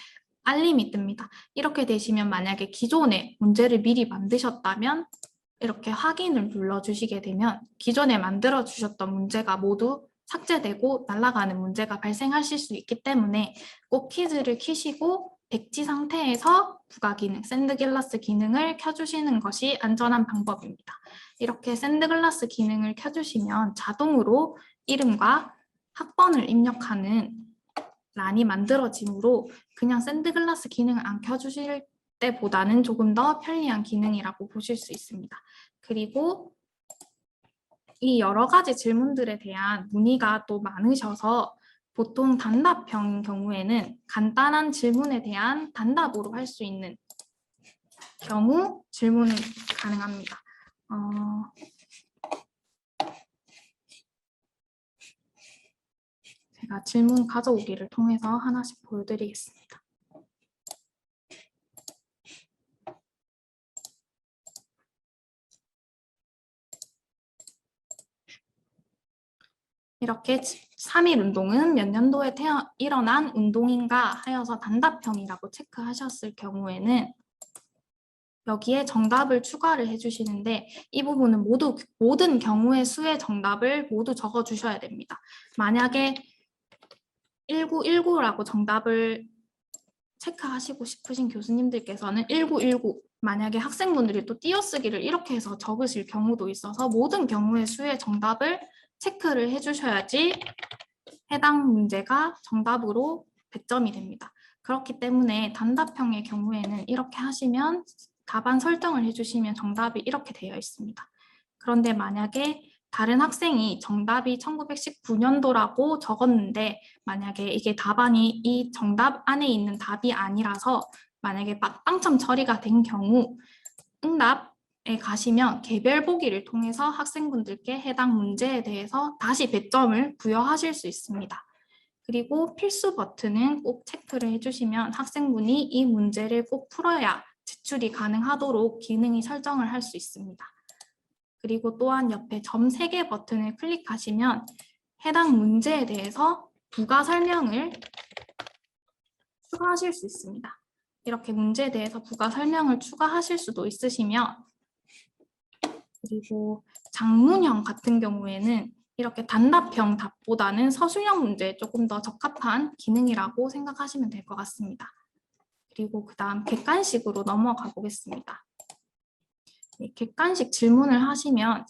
알림이 뜹니다. 이렇게 되시면 만약에 기존에 문제를 미리 만드셨다면 이렇게 확인을 눌러주시게 되면 기존에 만들어 주셨던 문제가 모두 삭제되고 날아가는 문제가 발생하실 수 있기 때문에 꼭 퀴즈를 켜시고 백지 상태에서 부가 기능, 샌드글라스 기능을 켜주시는 것이 안전한 방법입니다. 이렇게 샌드글라스 기능을 켜주시면 자동으로 이름과 학번을 입력하는 란이 만들어지므로 그냥 샌드글라스 기능을 안 켜주실 때보다는 조금 더 편리한 기능이라고 보실 수 있습니다. 그리고 이 여러 가지 질문들에 대한 문의가 또 많으셔서 보통 단답형인 경우에는 간단한 질문에 대한 단답으로 할 수 있는 경우 질문이 가능합니다. 제가 질문 가져오기를 통해서 하나씩 보여드리겠습니다. 이렇게 3일 운동은 몇 년도에 일어난 운동인가 하여서 단답형이라고 체크하셨을 경우에는 여기에 정답을 추가를 해주시는데 이 부분은 모든 경우의 수의 정답을 모두 적어주셔야 됩니다. 만약에 1919라고 정답을 체크하시고 싶으신 교수님들께서는 1919 만약에 학생분들이 또 띄어쓰기를 이렇게 해서 적으실 경우도 있어서 모든 경우의 수의 정답을 체크를 해주셔야지 해당 문제가 정답으로 배점이 됩니다. 그렇기 때문에 단답형의 경우에는 이렇게 하시면 답안 설정을 해주시면 정답이 이렇게 되어 있습니다. 그런데 만약에 다른 학생이 정답이 1919년도라고 적었는데 만약에 이게 답안이 이 정답 안에 있는 답이 아니라서 만약에 빵점 처리가 된 경우 응답에 가시면 개별 보기를 통해서 학생분들께 해당 문제에 대해서 다시 배점을 부여하실 수 있습니다. 그리고 필수 버튼은 꼭 체크를 해주시면 학생분이 이 문제를 꼭 풀어야 제출이 가능하도록 기능이 설정을 할 수 있습니다. 그리고 또한 옆에 점 3개 버튼을 클릭하시면 해당 문제에 대해서 부가 설명을 추가하실 수 있습니다. 이렇게 문제에 대해서 부가 설명을 추가하실 수도 있으시며 그리고 장문형 같은 경우에는 이렇게 단답형 답보다는 서술형 문제에 조금 더 적합한 기능이라고 생각하시면 될 것 같습니다. 그리고 그 다음 객관식으로 넘어가 보겠습니다. 네, 객관식 질문을 하시면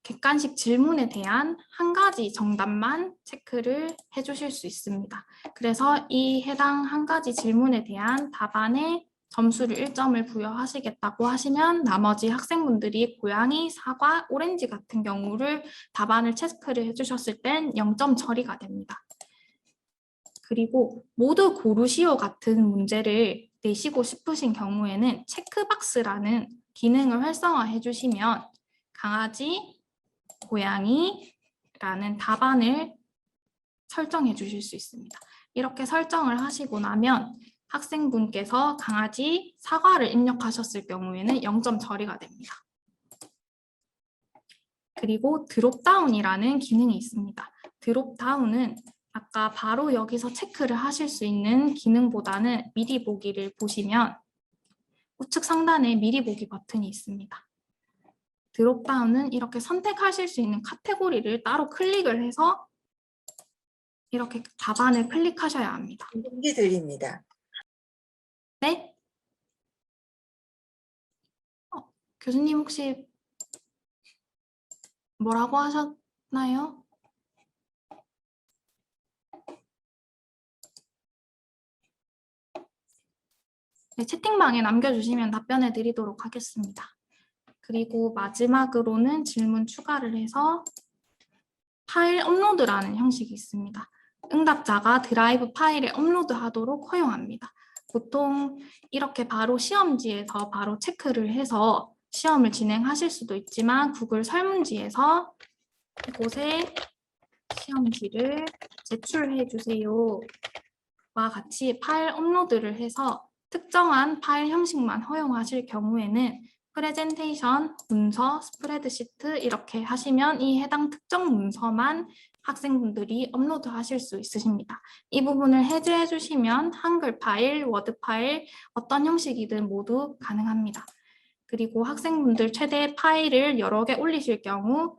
객관식 질문에 대한 한 가지 정답만 체크를 해주실 수 있습니다. 그래서 이 해당 한 가지 질문에 대한 답안에 점수를 1점을 부여하시겠다고 하시면 나머지 학생분들이 고양이, 사과, 오렌지 같은 경우를 답안을 체크를 해주셨을 땐 0점 처리가 됩니다. 그리고 모두 고르시오 같은 문제를 내시고 싶으신 경우에는 체크박스라는 기능을 활성화해 주시면 강아지, 고양이라는 답안을 설정해 주실 수 있습니다. 이렇게 설정을 하시고 나면 학생분께서 강아지, 사과를 입력하셨을 경우에는 0점 처리가 됩니다. 그리고 드롭다운이라는 기능이 있습니다. 드롭다운은 아까 바로 여기서 체크를 하실 수 있는 기능보다는 미리 보기를 보시면 우측 상단에 미리 보기 버튼이 있습니다. 드롭다운은 이렇게 선택하실 수 있는 카테고리를 따로 클릭을 해서 이렇게 답안을 클릭하셔야 합니다. 공기 들립니다. 네? 교수님 혹시 뭐라고 하셨나요? 네, 채팅방에 남겨주시면 답변해 드리도록 하겠습니다. 그리고 마지막으로는 질문 추가를 해서 파일 업로드라는 형식이 있습니다. 응답자가 드라이브 파일에 업로드하도록 허용합니다. 보통 이렇게 바로 시험지에서 바로 체크를 해서 시험을 진행하실 수도 있지만 구글 설문지에서 이곳에 시험지를 제출해 주세요 와 같이 파일 업로드를 해서 특정한 파일 형식만 허용하실 경우에는 프레젠테이션, 문서, 스프레드시트 이렇게 하시면 이 해당 특정 문서만 학생분들이 업로드 하실 수 있으십니다. 이 부분을 해제해 주시면 한글 파일, 워드 파일 어떤 형식이든 모두 가능합니다. 그리고 학생분들 최대 파일을 여러 개 올리실 경우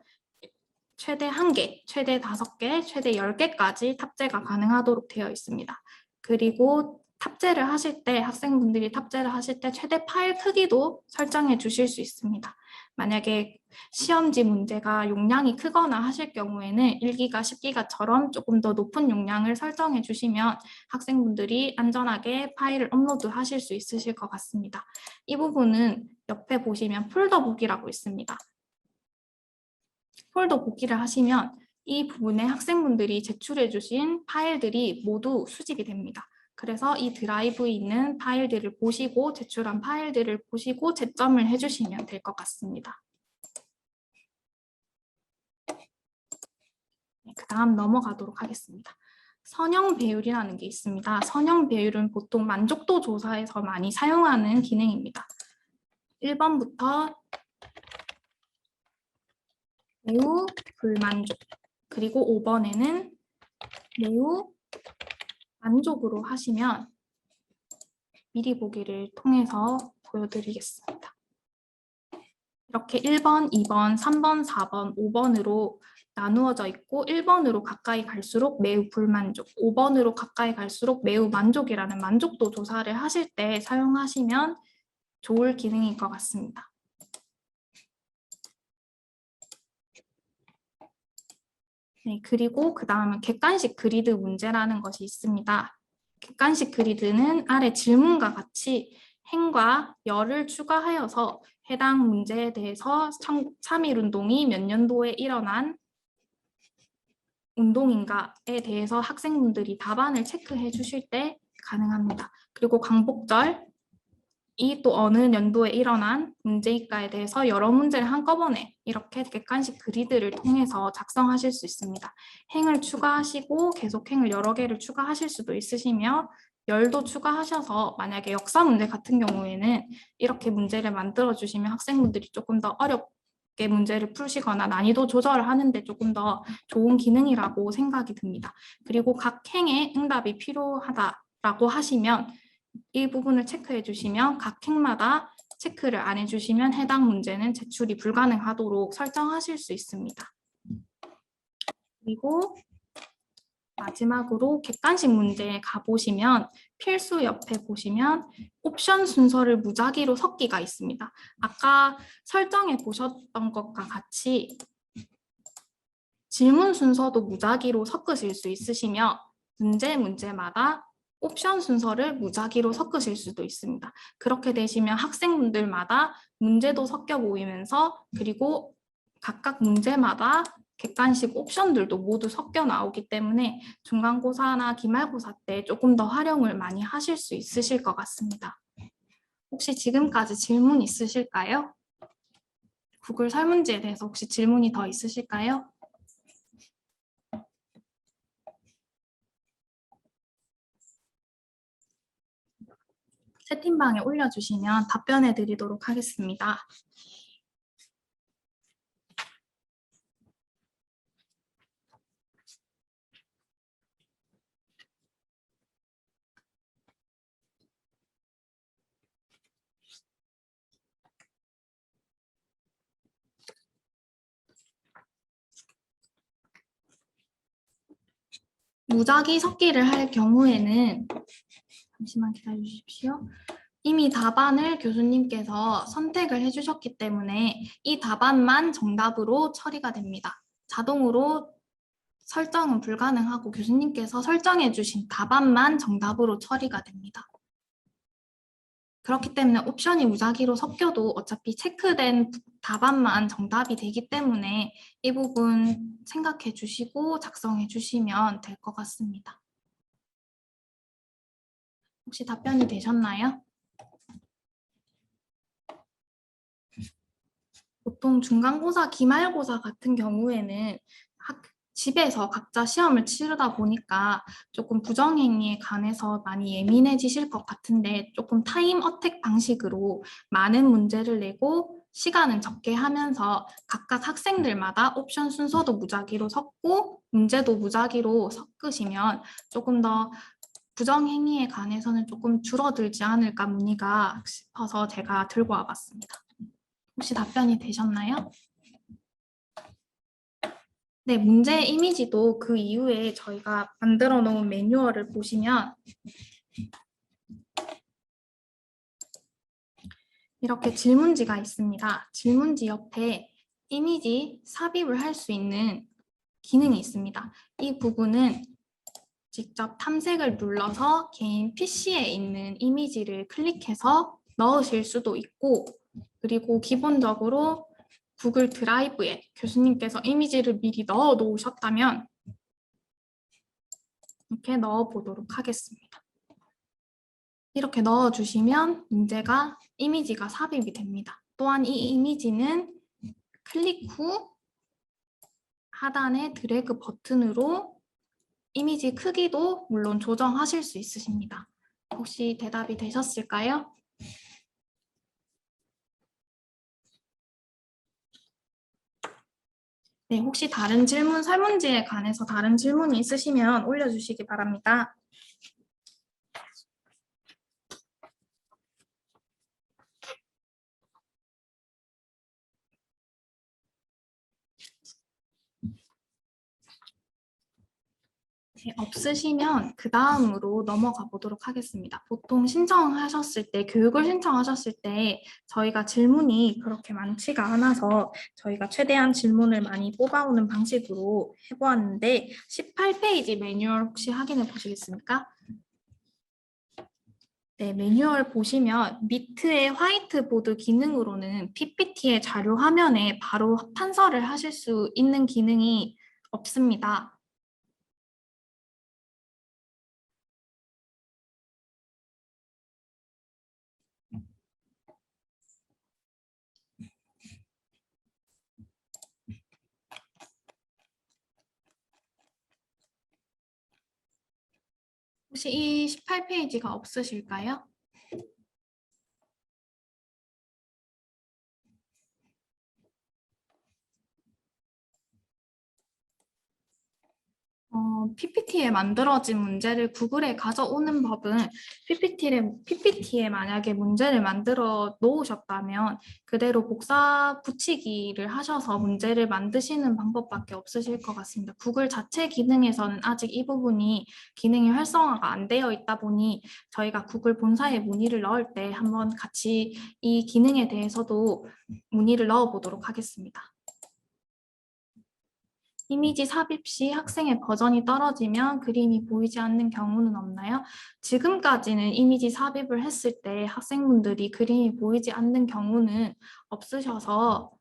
최대 1개, 최대 5개, 최대 10개까지 탑재가 가능하도록 되어 있습니다. 그리고 탑재를 하실 때, 학생분들이 탑재를 하실 때 최대 파일 크기도 설정해 주실 수 있습니다. 만약에 시험지 문제가 용량이 크거나 하실 경우에는 1기가, 10기가처럼 조금 더 높은 용량을 설정해 주시면 학생분들이 안전하게 파일을 업로드 하실 수 있으실 것 같습니다. 이 부분은 옆에 보시면 폴더 보기라고 있습니다. 폴더 복귀를 하시면 이 부분에 학생분들이 제출해 주신 파일들이 모두 수집이 됩니다. 그래서 이 드라이브에 있는 파일들을 보시고 제출한 파일들을 보시고 채점을 해주시면 될 것 같습니다. 그 다음 넘어가도록 하겠습니다. 선형 배율이라는 게 있습니다. 선형 배율은 보통 만족도 조사에서 많이 사용하는 기능입니다. 1번부터 매우 불만족, 그리고 5번에는 매우 만족으로 하시면 미리 보기를 통해서 보여드리겠습니다. 이렇게 1번, 2번, 3번, 4번, 5번으로 나누어져 있고 1번으로 가까이 갈수록 매우 불만족, 5번으로 가까이 갈수록 매우 만족이라는 만족도 조사를 하실 때 사용하시면 좋을 기능인 것 같습니다. 네, 그리고 그 다음은 객관식 그리드 문제라는 것이 있습니다. 객관식 그리드는 아래 질문과 같이 행과 열을 추가하여서 해당 문제에 대해서 3.1운동이 몇 년도에 일어난 운동인가에 대해서 학생분들이 답안을 체크해 주실 때 가능합니다. 그리고 광복절, 이 또 어느 연도에 일어난 문제일까에 대해서 여러 문제를 한꺼번에 이렇게 객관식 그리드를 통해서 작성하실 수 있습니다. 행을 추가하시고 계속 행을 여러 개를 추가하실 수도 있으시며 열도 추가하셔서 만약에 역사 문제 같은 경우에는 이렇게 문제를 만들어 주시면 학생분들이 조금 더 어렵게 문제를 푸시거나 난이도 조절을 하는데 조금 더 좋은 기능이라고 생각이 듭니다. 그리고 각 행에 응답이 필요하다라고 하시면 이 부분을 체크해 주시면 각 행마다 체크를 안 해주시면 해당 문제는 제출이 불가능하도록 설정하실 수 있습니다. 그리고 마지막으로 객관식 문제에 가보시면 필수 옆에 보시면 옵션 순서를 무작위로 섞기가 있습니다. 아까 설정해 보셨던 것과 같이 질문 순서도 무작위로 섞으실 수 있으시며 문제마다 옵션 순서를 무작위로 섞으실 수도 있습니다. 그렇게 되시면 학생분들마다 문제도 섞여 보이면서 그리고 각각 문제마다 객관식 옵션들도 모두 섞여 나오기 때문에 중간고사나 기말고사 때 조금 더 활용을 많이 하실 수 있으실 것 같습니다. 혹시 지금까지 질문 있으실까요? 구글 설문지에 대해서 혹시 질문이 더 있으실까요? 채팅방에 올려주시면 답변해 드리도록 하겠습니다. 무작위 섞기를 할 경우에는 잠시만 기다려 주십시오. 이미 답안을 교수님께서 선택을 해주셨기 때문에 이 답안만 정답으로 처리가 됩니다. 자동으로 설정은 불가능하고 교수님께서 설정해 주신 답안만 정답으로 처리가 됩니다. 그렇기 때문에 옵션이 무작위로 섞여도 어차피 체크된 답안만 정답이 되기 때문에 이 부분 생각해 주시고 작성해 주시면 될 것 같습니다. 혹시 답변이 되셨나요? 보통 중간고사, 기말고사 같은 경우에는 집에서 각자 시험을 치르다 보니까 조금 부정행위에 관해서 많이 예민해지실 것 같은데 조금 타임 어택 방식으로 많은 문제를 내고 시간은 적게 하면서 각각 학생들마다 옵션 순서도 무작위로 섞고 문제도 무작위로 섞으시면 조금 더 부정행위에 관해서는 조금 줄어들지 않을까 문의가 싶어서 제가 들고 와봤습니다. 혹시 답변이 되셨나요? 네, 문제 이미지도 그 이후에 저희가 만들어 놓은 매뉴얼을 보시면 이렇게 질문지가 있습니다. 질문지 옆에 이미지 삽입을 할 수 있는 기능이 있습니다. 이 부분은 직접 탐색을 눌러서 개인 PC에 있는 이미지를 클릭해서 넣으실 수도 있고, 그리고 기본적으로 구글 드라이브에 교수님께서 이미지를 미리 넣어 놓으셨다면 이렇게 넣어 보도록 하겠습니다. 이렇게 넣어주시면 문제가 이미지가 삽입이 됩니다. 또한 이 이미지는 클릭 후 하단의 드래그 버튼으로 이미지 크기도 물론 조정하실 수 있으십니다. 혹시 대답이 되셨을까요? 네, 혹시 다른 질문, 설문지에 관해서 다른 질문이 있으시면 올려주시기 바랍니다. 네, 없으시면 그 다음으로 넘어가 보도록 하겠습니다. 보통 신청하셨을 때, 교육을 신청하셨을 때 저희가 질문이 그렇게 많지가 않아서 저희가 최대한 질문을 많이 뽑아오는 방식으로 해보았는데 18페이지 매뉴얼 혹시 확인해 보시겠습니까? 네, 매뉴얼 보시면 밑의 화이트보드 기능으로는 PPT의 자료 화면에 바로 판서를 하실 수 있는 기능이 없습니다. 혹시 이 18페이지가 없으실까요? PPT에 만들어진 문제를 구글에 가져오는 법은 PPT에 만약에 문제를 만들어 놓으셨다면 그대로 복사 붙이기를 하셔서 문제를 만드시는 방법밖에 없으실 것 같습니다. 구글 자체 기능에서는 아직 이 부분이 기능이 활성화가 안 되어 있다 보니 저희가 구글 본사에 문의를 넣을 때 한번 같이 이 기능에 대해서도 문의를 넣어 보도록 하겠습니다. 이미지 삽입 시 학생의 버전이 떨어지면 그림이 보이지 않는 경우는 없나요? 지금까지는 이미지 삽입을 했을 때 학생분들이 그림이 보이지 않는 경우는 없으셔서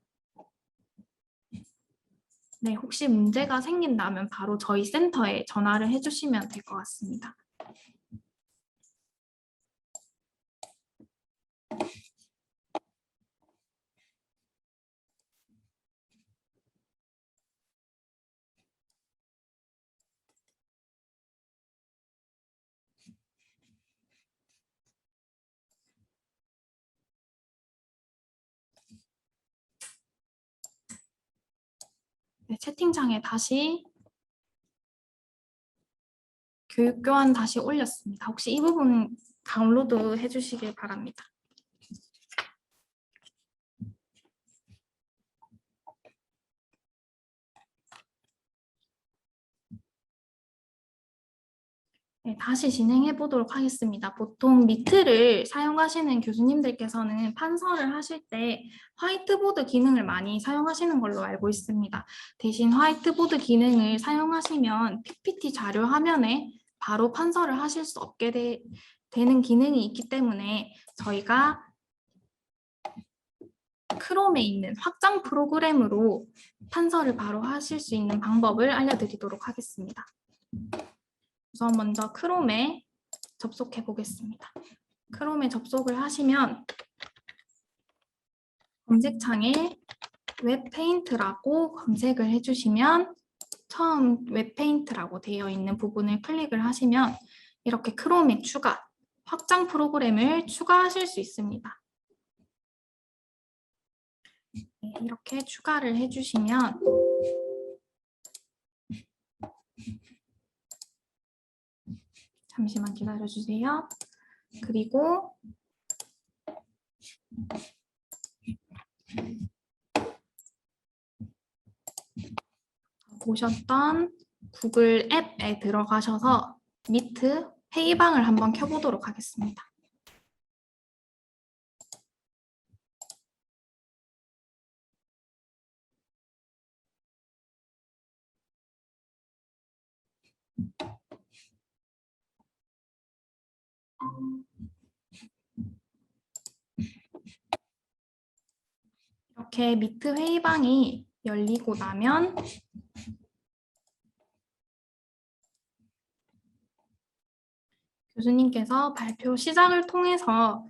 네, 혹시 문제가 생긴다면 바로 저희 센터에 전화를 해주시면 될 것 같습니다. 네, 채팅창에 다시 교육교환 다시 올렸습니다. 혹시 이 부분 다운로드 해주시길 바랍니다. 네, 다시 진행해 보도록 하겠습니다. 보통 미트를 사용하시는 교수님들께서는 판서를 하실 때 화이트보드 기능을 많이 사용하시는 걸로 알고 있습니다. 대신 화이트보드 기능을 사용하시면 PPT 자료 화면에 바로 판서를 하실 수 없게 되는 기능이 있기 때문에 저희가 크롬에 있는 확장 프로그램으로 판서를 바로 하실 수 있는 방법을 알려드리도록 하겠습니다. 우선 먼저 크롬에 접속해 보겠습니다. 크롬에 접속을 하시면 검색창에 웹페인트라고 검색을 해주시면 처음 웹페인트라고 되어 있는 부분을 클릭을 하시면 이렇게 크롬에 확장 프로그램을 추가하실 수 있습니다. 네, 이렇게 추가를 해주시면 잠시만 기다려주세요. 그리고 보셨던 구글 앱에 들어가셔서 미트 회의방을 한번 켜보도록 하겠습니다. 이렇게 미트 회의방이 열리고 나면 교수님께서 발표 시작을 통해서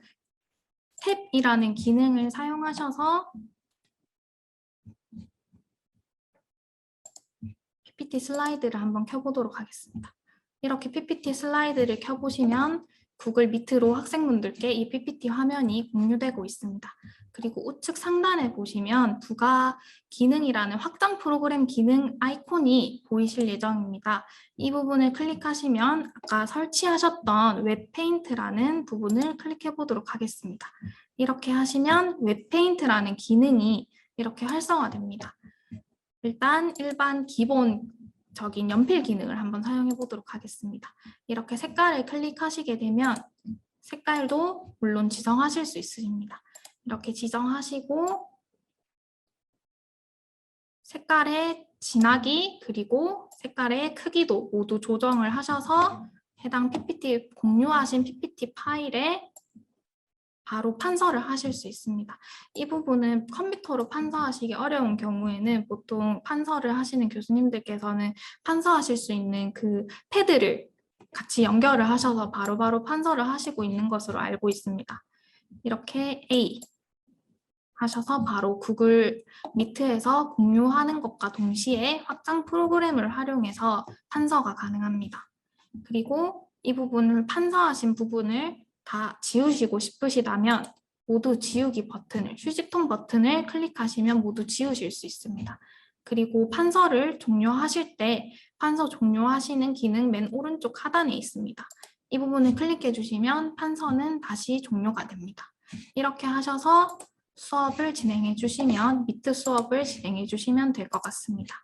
탭이라는 기능을 사용하셔서 PPT 슬라이드를 한번 켜보도록 하겠습니다. 이렇게 PPT 슬라이드를 켜보시면 구글 미트로 학생분들께 이 PPT 화면이 공유되고 있습니다. 그리고 우측 상단에 보시면 부가 기능이라는 확장 프로그램 기능 아이콘이 보이실 예정입니다. 이 부분을 클릭하시면 아까 설치하셨던 웹페인트라는 부분을 클릭해 보도록 하겠습니다. 이렇게 하시면 웹페인트라는 기능이 이렇게 활성화됩니다. 일단 일반 기본적인 연필 기능을 한번 사용해 보도록 하겠습니다. 이렇게 색깔을 클릭하시게 되면 색깔도 물론 지정하실 수 있으십니다. 이렇게 지정하시고 색깔의 진하기 그리고 색깔의 크기도 모두 조정을 하셔서 해당 PPT 공유하신 PPT 파일에 바로 판서를 하실 수 있습니다. 이 부분은 컴퓨터로 판서하시기 어려운 경우에는 보통 판서를 하시는 교수님들께서는 판서하실 수 있는 그 패드를 같이 연결을 하셔서 바로바로 판서를 하시고 있는 것으로 알고 있습니다. 이렇게 A 하셔서 바로 구글 미트에서 공유하는 것과 동시에 확장 프로그램을 활용해서 판서가 가능합니다. 그리고 이 부분을 판서하신 부분을 다 지우시고 싶으시다면 모두 지우기 버튼을, 휴지통 버튼을 클릭하시면 모두 지우실 수 있습니다. 그리고 판서를 종료하실 때 판서 종료하시는 기능 맨 오른쪽 하단에 있습니다. 이 부분을 클릭해 주시면 판서는 다시 종료가 됩니다. 이렇게 하셔서 수업을 진행해 주시면 미트 수업을 진행해 주시면 될 것 같습니다.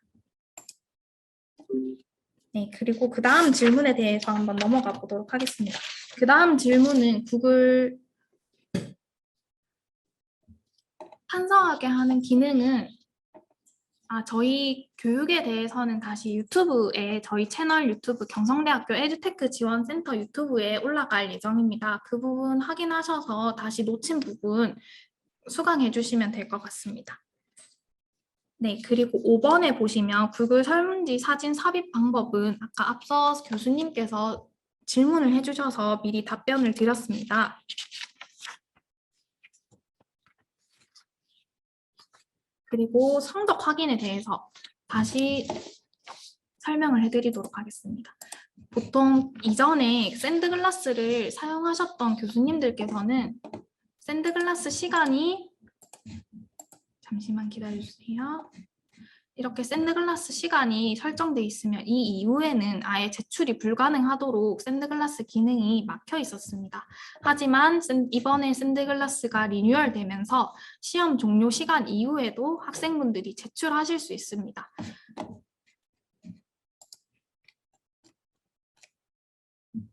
네, 그리고 그 다음 질문에 대해서 한번 넘어가 보도록 하겠습니다. 그 다음 질문은 구글 판서하게 하는 기능은 저희 교육에 대해서는 다시 유튜브에 저희 채널 유튜브 경성대학교 에듀테크 지원센터 유튜브에 올라갈 예정입니다. 그 부분 확인하셔서 다시 놓친 부분 수강해 주시면 될 것 같습니다. 네, 그리고 5번에 보시면 구글 설문지 사진 삽입 방법은 아까 앞서 교수님께서 질문을 해주셔서 미리 답변을 드렸습니다. 그리고 성적 확인에 대해서 다시 설명을 해드리도록 하겠습니다. 보통 이전에 샌드글라스를 사용하셨던 교수님들께서는 샌드글라스 시간이 잠시만 기다려주세요. 이렇게 샌드글라스 시간이 설정돼 있으면 이 이후에는 아예 제출이 불가능하도록 샌드글라스 기능이 막혀 있었습니다. 하지만 이번에 샌드글라스가 리뉴얼되면서 시험 종료 시간 이후에도 학생분들이 제출하실 수 있습니다.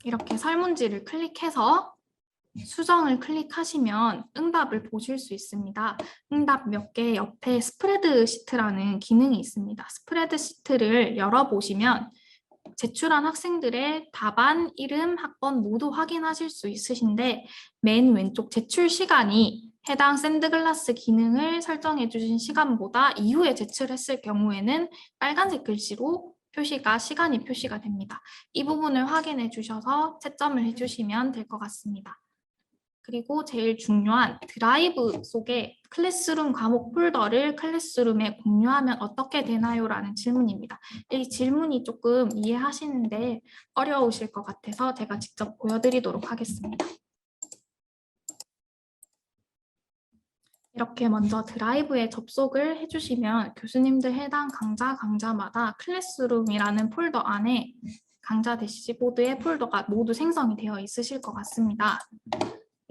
이렇게 설문지를 클릭해서 수정을 클릭하시면 응답을 보실 수 있습니다. 응답 몇 개 옆에 스프레드 시트라는 기능이 있습니다. 스프레드 시트를 열어보시면 제출한 학생들의 답안, 이름, 학번 모두 확인하실 수 있으신데 맨 왼쪽 제출 시간이 해당 샌드글라스 기능을 설정해 주신 시간보다 이후에 제출했을 경우에는 빨간색 글씨로 시간이 표시가 됩니다. 이 부분을 확인해 주셔서 채점을 해주시면 될 것 같습니다. 그리고 제일 중요한 드라이브 속에 클래스룸 과목 폴더를 클래스룸에 공유하면 어떻게 되나요? 라는 질문입니다. 이 질문이 조금 이해하시는데 어려우실 것 같아서 제가 직접 보여드리도록 하겠습니다. 이렇게 먼저 드라이브에 접속을 해주시면 교수님들 해당 강좌마다 클래스룸이라는 폴더 안에 강좌 대시보드의 폴더가 모두 생성이 되어 있으실 것 같습니다.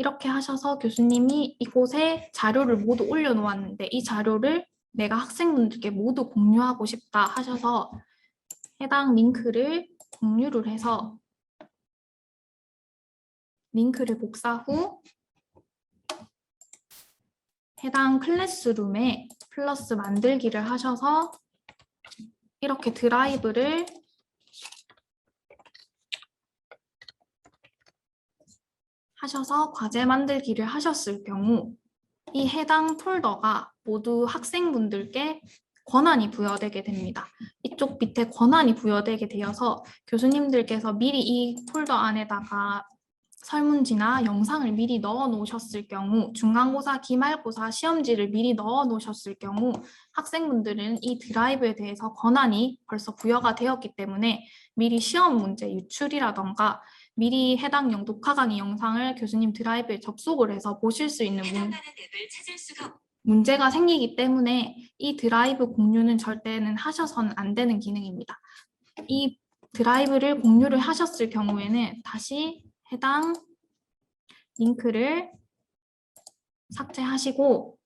이렇게 하셔서 교수님이 이곳에 자료를 모두 올려놓았는데 이 자료를 내가 학생분들께 모두 공유하고 싶다 하셔서 해당 링크를 공유를 해서 링크를 복사 후 해당 클래스룸에 플러스 만들기를 하셔서 이렇게 드라이브를 하셔서 과제 만들기를 하셨을 경우 이 해당 폴더가 모두 학생분들께 권한이 부여되게 됩니다. 이쪽 밑에 권한이 부여되게 되어서 교수님들께서 미리 이 폴더 안에다가 설문지나 영상을 미리 넣어 놓으셨을 경우, 중간고사, 기말고사 시험지를 미리 넣어 놓으셨을 경우 학생분들은 이 드라이브에 대해서 권한이 벌써 부여가 되었기 때문에 미리 시험 문제 유출이라던가 미리 해당 녹화 강의 영상을 교수님 드라이브에 접속을 해서 보실 수 있는 문제가 생기기 때문에 이 드라이브 공유는 절대는 하셔서는 안 되는 기능입니다. 이 드라이브를 공유를 하셨을 경우에는 다시 해당 링크를 삭제하시고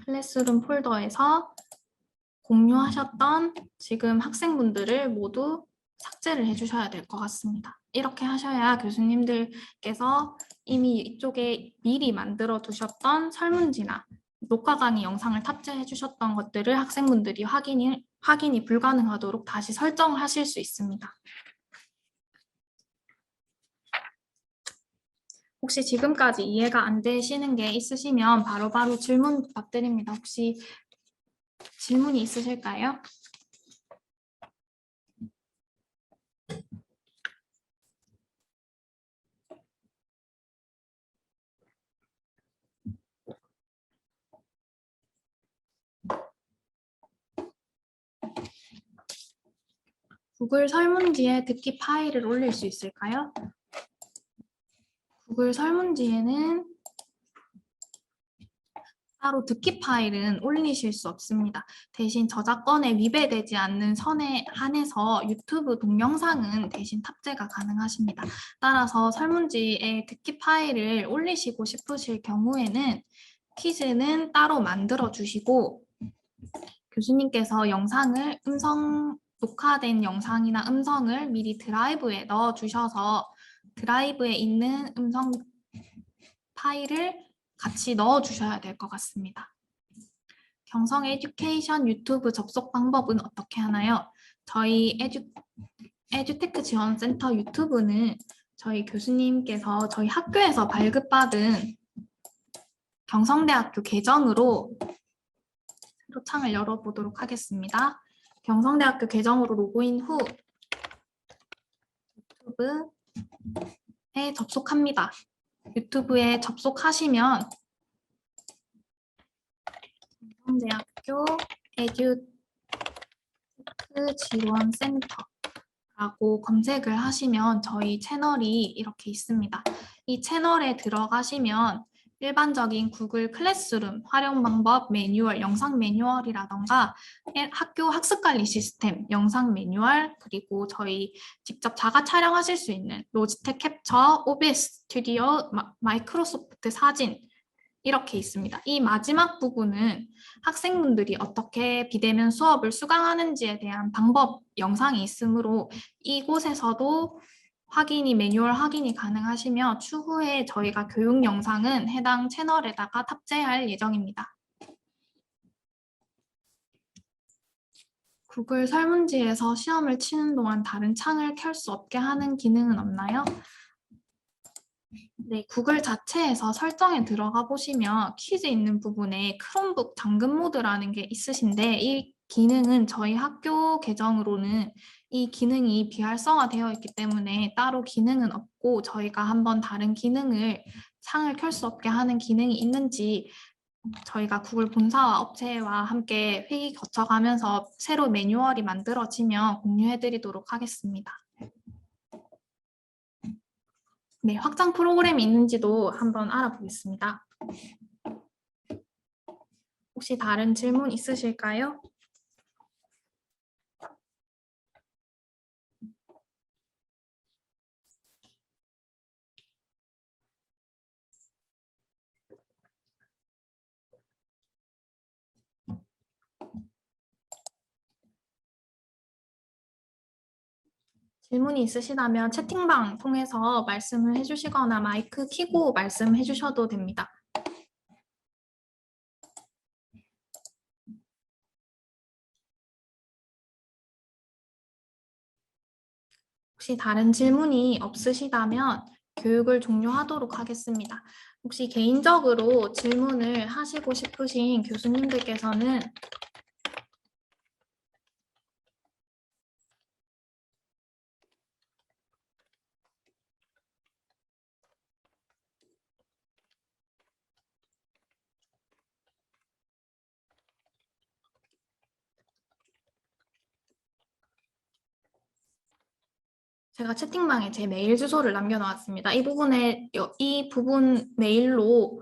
클래스룸 폴더에서 공유하셨던 지금 학생분들을 모두 삭제를 해주셔야 될 것 같습니다. 이렇게 하셔야 교수님들께서 이미 이쪽에 미리 만들어 두셨던 설문지나 녹화 강의 영상을 탑재해 주셨던 것들을 학생분들이 확인이 불가능하도록 다시 설정하실 수 있습니다. 혹시 지금까지 이해가 안 되시는 게 있으시면 바로바로 질문 부탁드립니다. 혹시 질문이 있으실까요? 구글 설문지에 듣기 파일을 올릴 수 있을까요? 구글 설문지에는 따로 듣기 파일은 올리실 수 없습니다. 대신 저작권에 위배되지 않는 선에 한해서 유튜브 동영상은 대신 탑재가 가능하십니다. 따라서 설문지에 듣기 파일을 올리시고 싶으실 경우에는 퀴즈는 따로 만들어 주시고 교수님께서 영상을 녹화된 영상이나 음성을 미리 드라이브에 넣어 주셔서 드라이브에 있는 음성 파일을 같이 넣어 주셔야 될 것 같습니다. 경성 에듀케이션 유튜브 접속 방법은 어떻게 하나요? 저희 에듀테크 지원센터 유튜브는 저희 교수님께서 저희 학교에서 발급받은 경성대학교 계정으로 새로 창을 열어보도록 하겠습니다. 경성대학교 계정으로 로그인 후 유튜브에 접속합니다. 유튜브에 접속하시면 경성대학교 에듀테크 지원센터라고 검색을 하시면 저희 채널이 이렇게 있습니다. 이 채널에 들어가시면 일반적인 구글 클래스룸 활용 방법 매뉴얼, 영상 매뉴얼이라던가 학교 학습관리 시스템, 영상 매뉴얼, 그리고 저희 직접 자가 촬영하실 수 있는 로지텍 캡처, OBS 스튜디오, 마이크로소프트 사진 이렇게 있습니다. 이 마지막 부분은 학생분들이 어떻게 비대면 수업을 수강하는지에 대한 방법 영상이 있으므로 이곳에서도 매뉴얼 확인이 가능하시며 추후에 저희가 교육 영상은 해당 채널에다가 탑재할 예정입니다. 구글 설문지에서 시험을 치는 동안 다른 창을 켤 수 없게 하는 기능은 없나요? 네, 구글 자체에서 설정에 들어가 보시면 퀴즈 있는 부분에 크롬북 잠금 모드라는 게 있으신데 이 기능은 저희 학교 계정으로는 이 기능이 비활성화되어 있기 때문에 따로 기능은 없고 저희가 한번 다른 기능을 창을 켤 수 없게 하는 기능이 있는지 저희가 구글 본사와 업체와 함께 회의 거쳐가면서 새로 매뉴얼이 만들어지면 공유해 드리도록 하겠습니다. 네, 확장 프로그램이 있는지도 한번 알아보겠습니다. 혹시 다른 질문 있으실까요? 질문이 있으시다면 채팅방 통해서 말씀을 해주시거나 마이크 켜고 말씀해 주셔도 됩니다. 혹시 다른 질문이 없으시다면 교육을 종료하도록 하겠습니다. 혹시 개인적으로 질문을 하시고 싶으신 교수님들께서는 제가 채팅방에 제 메일 주소를 남겨놓았습니다. 이 부분 메일로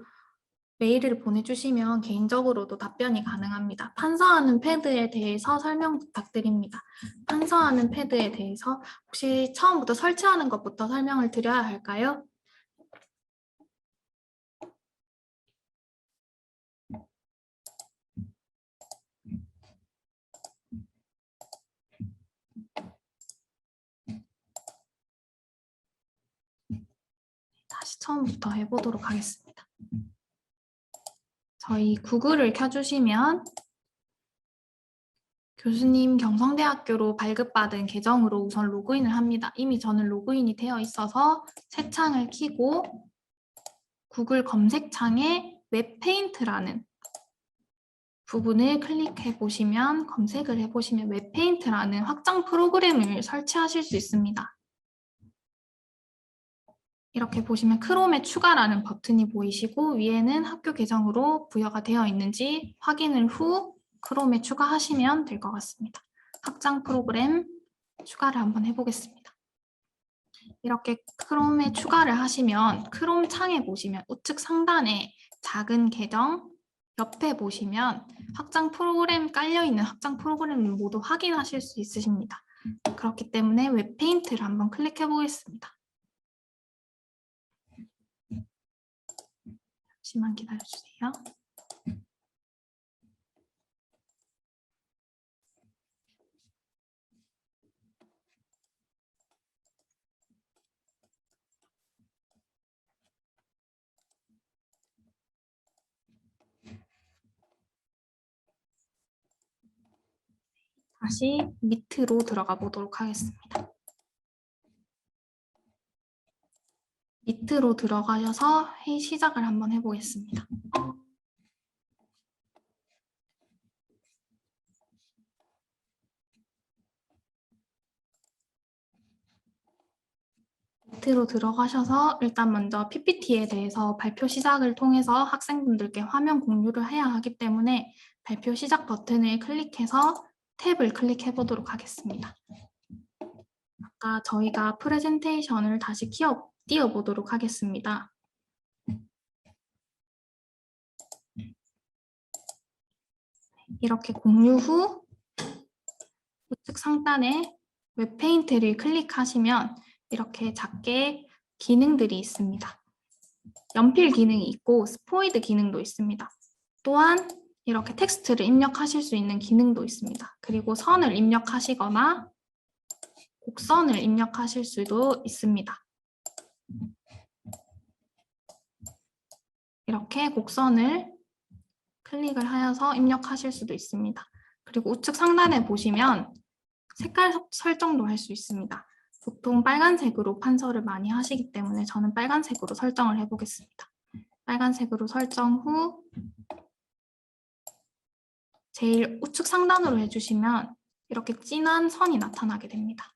메일을 보내주시면 개인적으로도 답변이 가능합니다. 판서하는 패드에 대해서 설명 부탁드립니다. 판서하는 패드에 대해서 혹시 처음부터 설치하는 것부터 설명을 드려야 할까요? 다시 처음부터 해보도록 하겠습니다. 저희 구글을 켜주시면 교수님 경성대학교로 발급받은 계정으로 우선 로그인을 합니다. 이미 저는 로그인이 되어 있어서 새 창을 켜고 구글 검색창에 웹페인트라는 부분을 클릭해 보시면 검색을 해보시면 웹페인트라는 확장 프로그램을 설치하실 수 있습니다. 이렇게 보시면 크롬에 추가라는 버튼이 보이시고 위에는 학교 계정으로 부여가 되어 있는지 확인을 후 크롬에 추가하시면 될 것 같습니다. 확장 프로그램 추가를 한번 해보겠습니다. 이렇게 크롬에 추가를 하시면 크롬 창에 보시면 우측 상단에 작은 계정 옆에 보시면 확장 프로그램 깔려있는 확장 프로그램을 모두 확인하실 수 있으십니다. 그렇기 때문에 웹페인트를 한번 클릭해 보겠습니다. 잠시만 기다려주세요. 다시 밑으로 들어가 보도록 하겠습니다. 밑으로 들어가셔서 회의 시작을 한번 해보겠습니다. 밑으로 들어가셔서 일단 먼저 PPT에 대해서 발표 시작을 통해서 학생분들께 화면 공유를 해야 하기 때문에 발표 시작 버튼을 클릭해서 탭을 클릭해 보도록 하겠습니다. 아까 저희가 프레젠테이션을 다시 띄워 보도록 하겠습니다. 이렇게 공유 후 우측 상단에 웹페인트를 클릭하시면 이렇게 작게 기능들이 있습니다. 연필 기능이 있고 스포이드 기능도 있습니다. 또한 이렇게 텍스트를 입력하실 수 있는 기능도 있습니다. 그리고 선을 입력하시거나 곡선을 입력하실 수도 있습니다. 이렇게 곡선을 클릭을 하여서 입력하실 수도 있습니다. 그리고 우측 상단에 보시면 색깔 설정도 할 수 있습니다. 보통 빨간색으로 판서를 많이 하시기 때문에 저는 빨간색으로 설정을 해보겠습니다. 빨간색으로 설정 후 제일 우측 상단으로 해주시면 이렇게 진한 선이 나타나게 됩니다.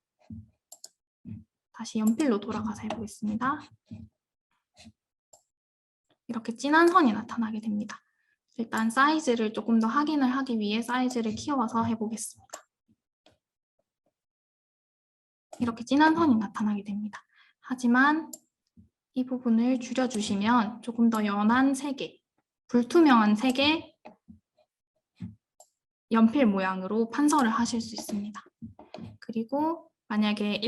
다시 연필로 돌아가서 해보겠습니다. 이렇게 진한 선이 나타나게 됩니다. 일단 사이즈를 조금 더 확인을 하기 위해 사이즈를 키워서 해보겠습니다. 이렇게 진한 선이 나타나게 됩니다. 하지만 이 부분을 줄여주시면 조금 더 연한 색의, 불투명한 색의 연필 모양으로 판서를 하실 수 있습니다. 그리고 만약에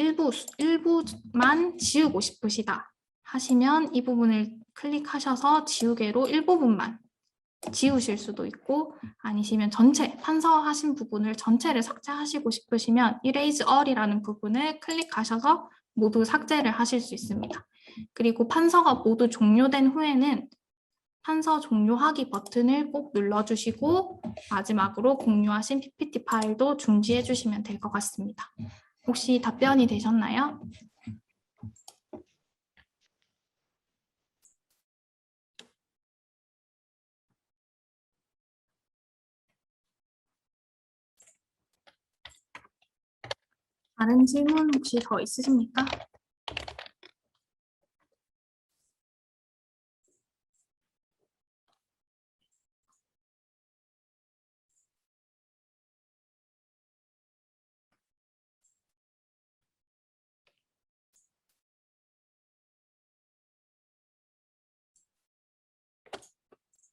일부만 지우고 싶으시다 하시면 이 부분을 클릭하셔서 지우개로 일부분만 지우실 수도 있고 아니시면 전체 판서하신 부분을 전체를 삭제하시고 싶으시면 Erase All이라는 부분을 클릭하셔서 모두 삭제를 하실 수 있습니다. 그리고 판서가 모두 종료된 후에는 판서 종료하기 버튼을 꼭 눌러주시고 마지막으로 공유하신 PPT 파일도 중지해 주시면 될 것 같습니다. 혹시 답변이 되셨나요? 다른 질문 혹시 더 있으십니까?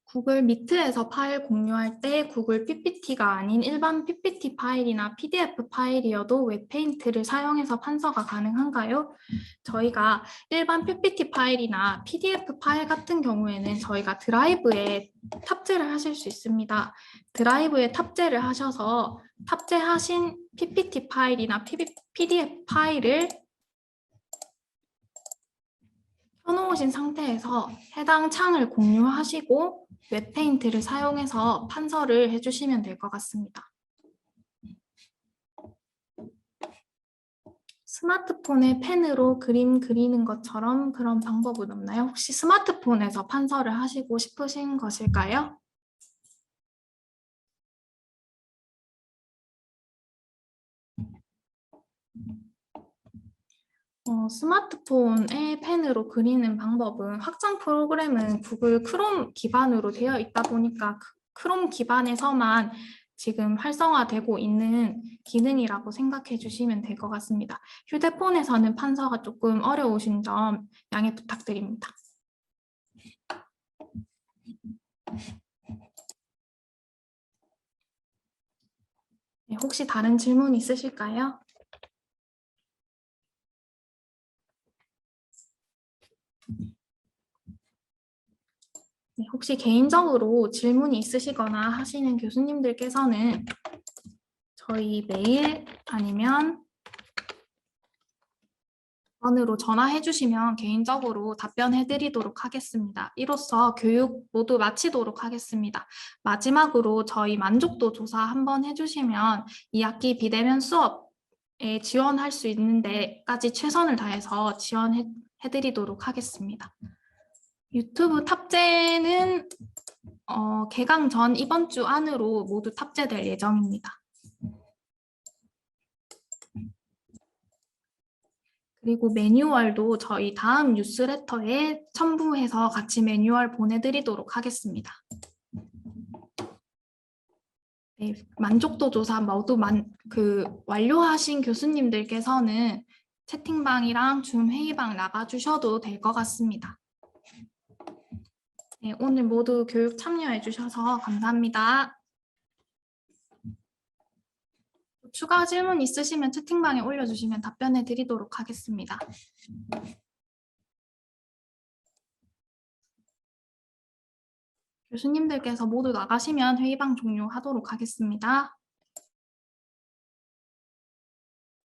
구글 미트에서 파일 공유할 때 구글 PPT가 아닌 일반 PPT 파일이나 PDF 파일이어도 웹페인트를 사용해서 판서가 가능한가요? 저희가 일반 PPT 파일이나 PDF 파일 같은 경우에는 저희가 드라이브에 탑재를 하실 수 있습니다. 드라이브에 탑재를 하셔서 탑재하신 PPT 파일이나 PDF 파일을 켜놓으신 상태에서 해당 창을 공유하시고 웹페인트를 사용해서 판서를 해주시면 될 것 같습니다. 스마트폰에 펜으로 그림 그리는 것처럼 그런 방법은 없나요? 혹시 스마트폰에서 판서를 하시고 싶으신 것일까요? 스마트폰에 펜으로 그리는 방법은 확장 프로그램은 구글 크롬 기반으로 되어 있다 보니까 크롬 기반에서만 지금 활성화되고 있는 기능이라고 생각해 주시면 될 것 같습니다. 휴대폰에서는 판서가 조금 어려우신 점 양해 부탁드립니다. 네, 혹시 다른 질문 있으실까요? 네, 혹시 개인적으로 질문이 있으시거나 하시는 교수님들께서는 저희 메일 아니면 번호로 전화해 주시면 개인적으로 답변해 드리도록 하겠습니다. 이로써 교육 모두 마치도록 하겠습니다. 마지막으로 저희 만족도 조사 한번 해주시면 2학기 비대면 수업에 지원할 수 있는 데까지 최선을 다해서 지원해 드리도록 하겠습니다. 유튜브 탑재는 개강 전 이번 주 안으로 모두 탑재될 예정입니다. 그리고 매뉴얼도 저희 다음 뉴스레터에 첨부해서 같이 매뉴얼 보내드리도록 하겠습니다. 네, 만족도 조사 모두 완료하신 교수님들께서는 채팅방이랑 줌 회의방 나가주셔도 될 것 같습니다. 네, 오늘 모두 교육 참여해 주셔서 감사합니다. 추가 질문 있으시면 채팅방에 올려주시면 답변해 드리도록 하겠습니다. 교수님들께서 모두 나가시면 회의방 종료하도록 하겠습니다.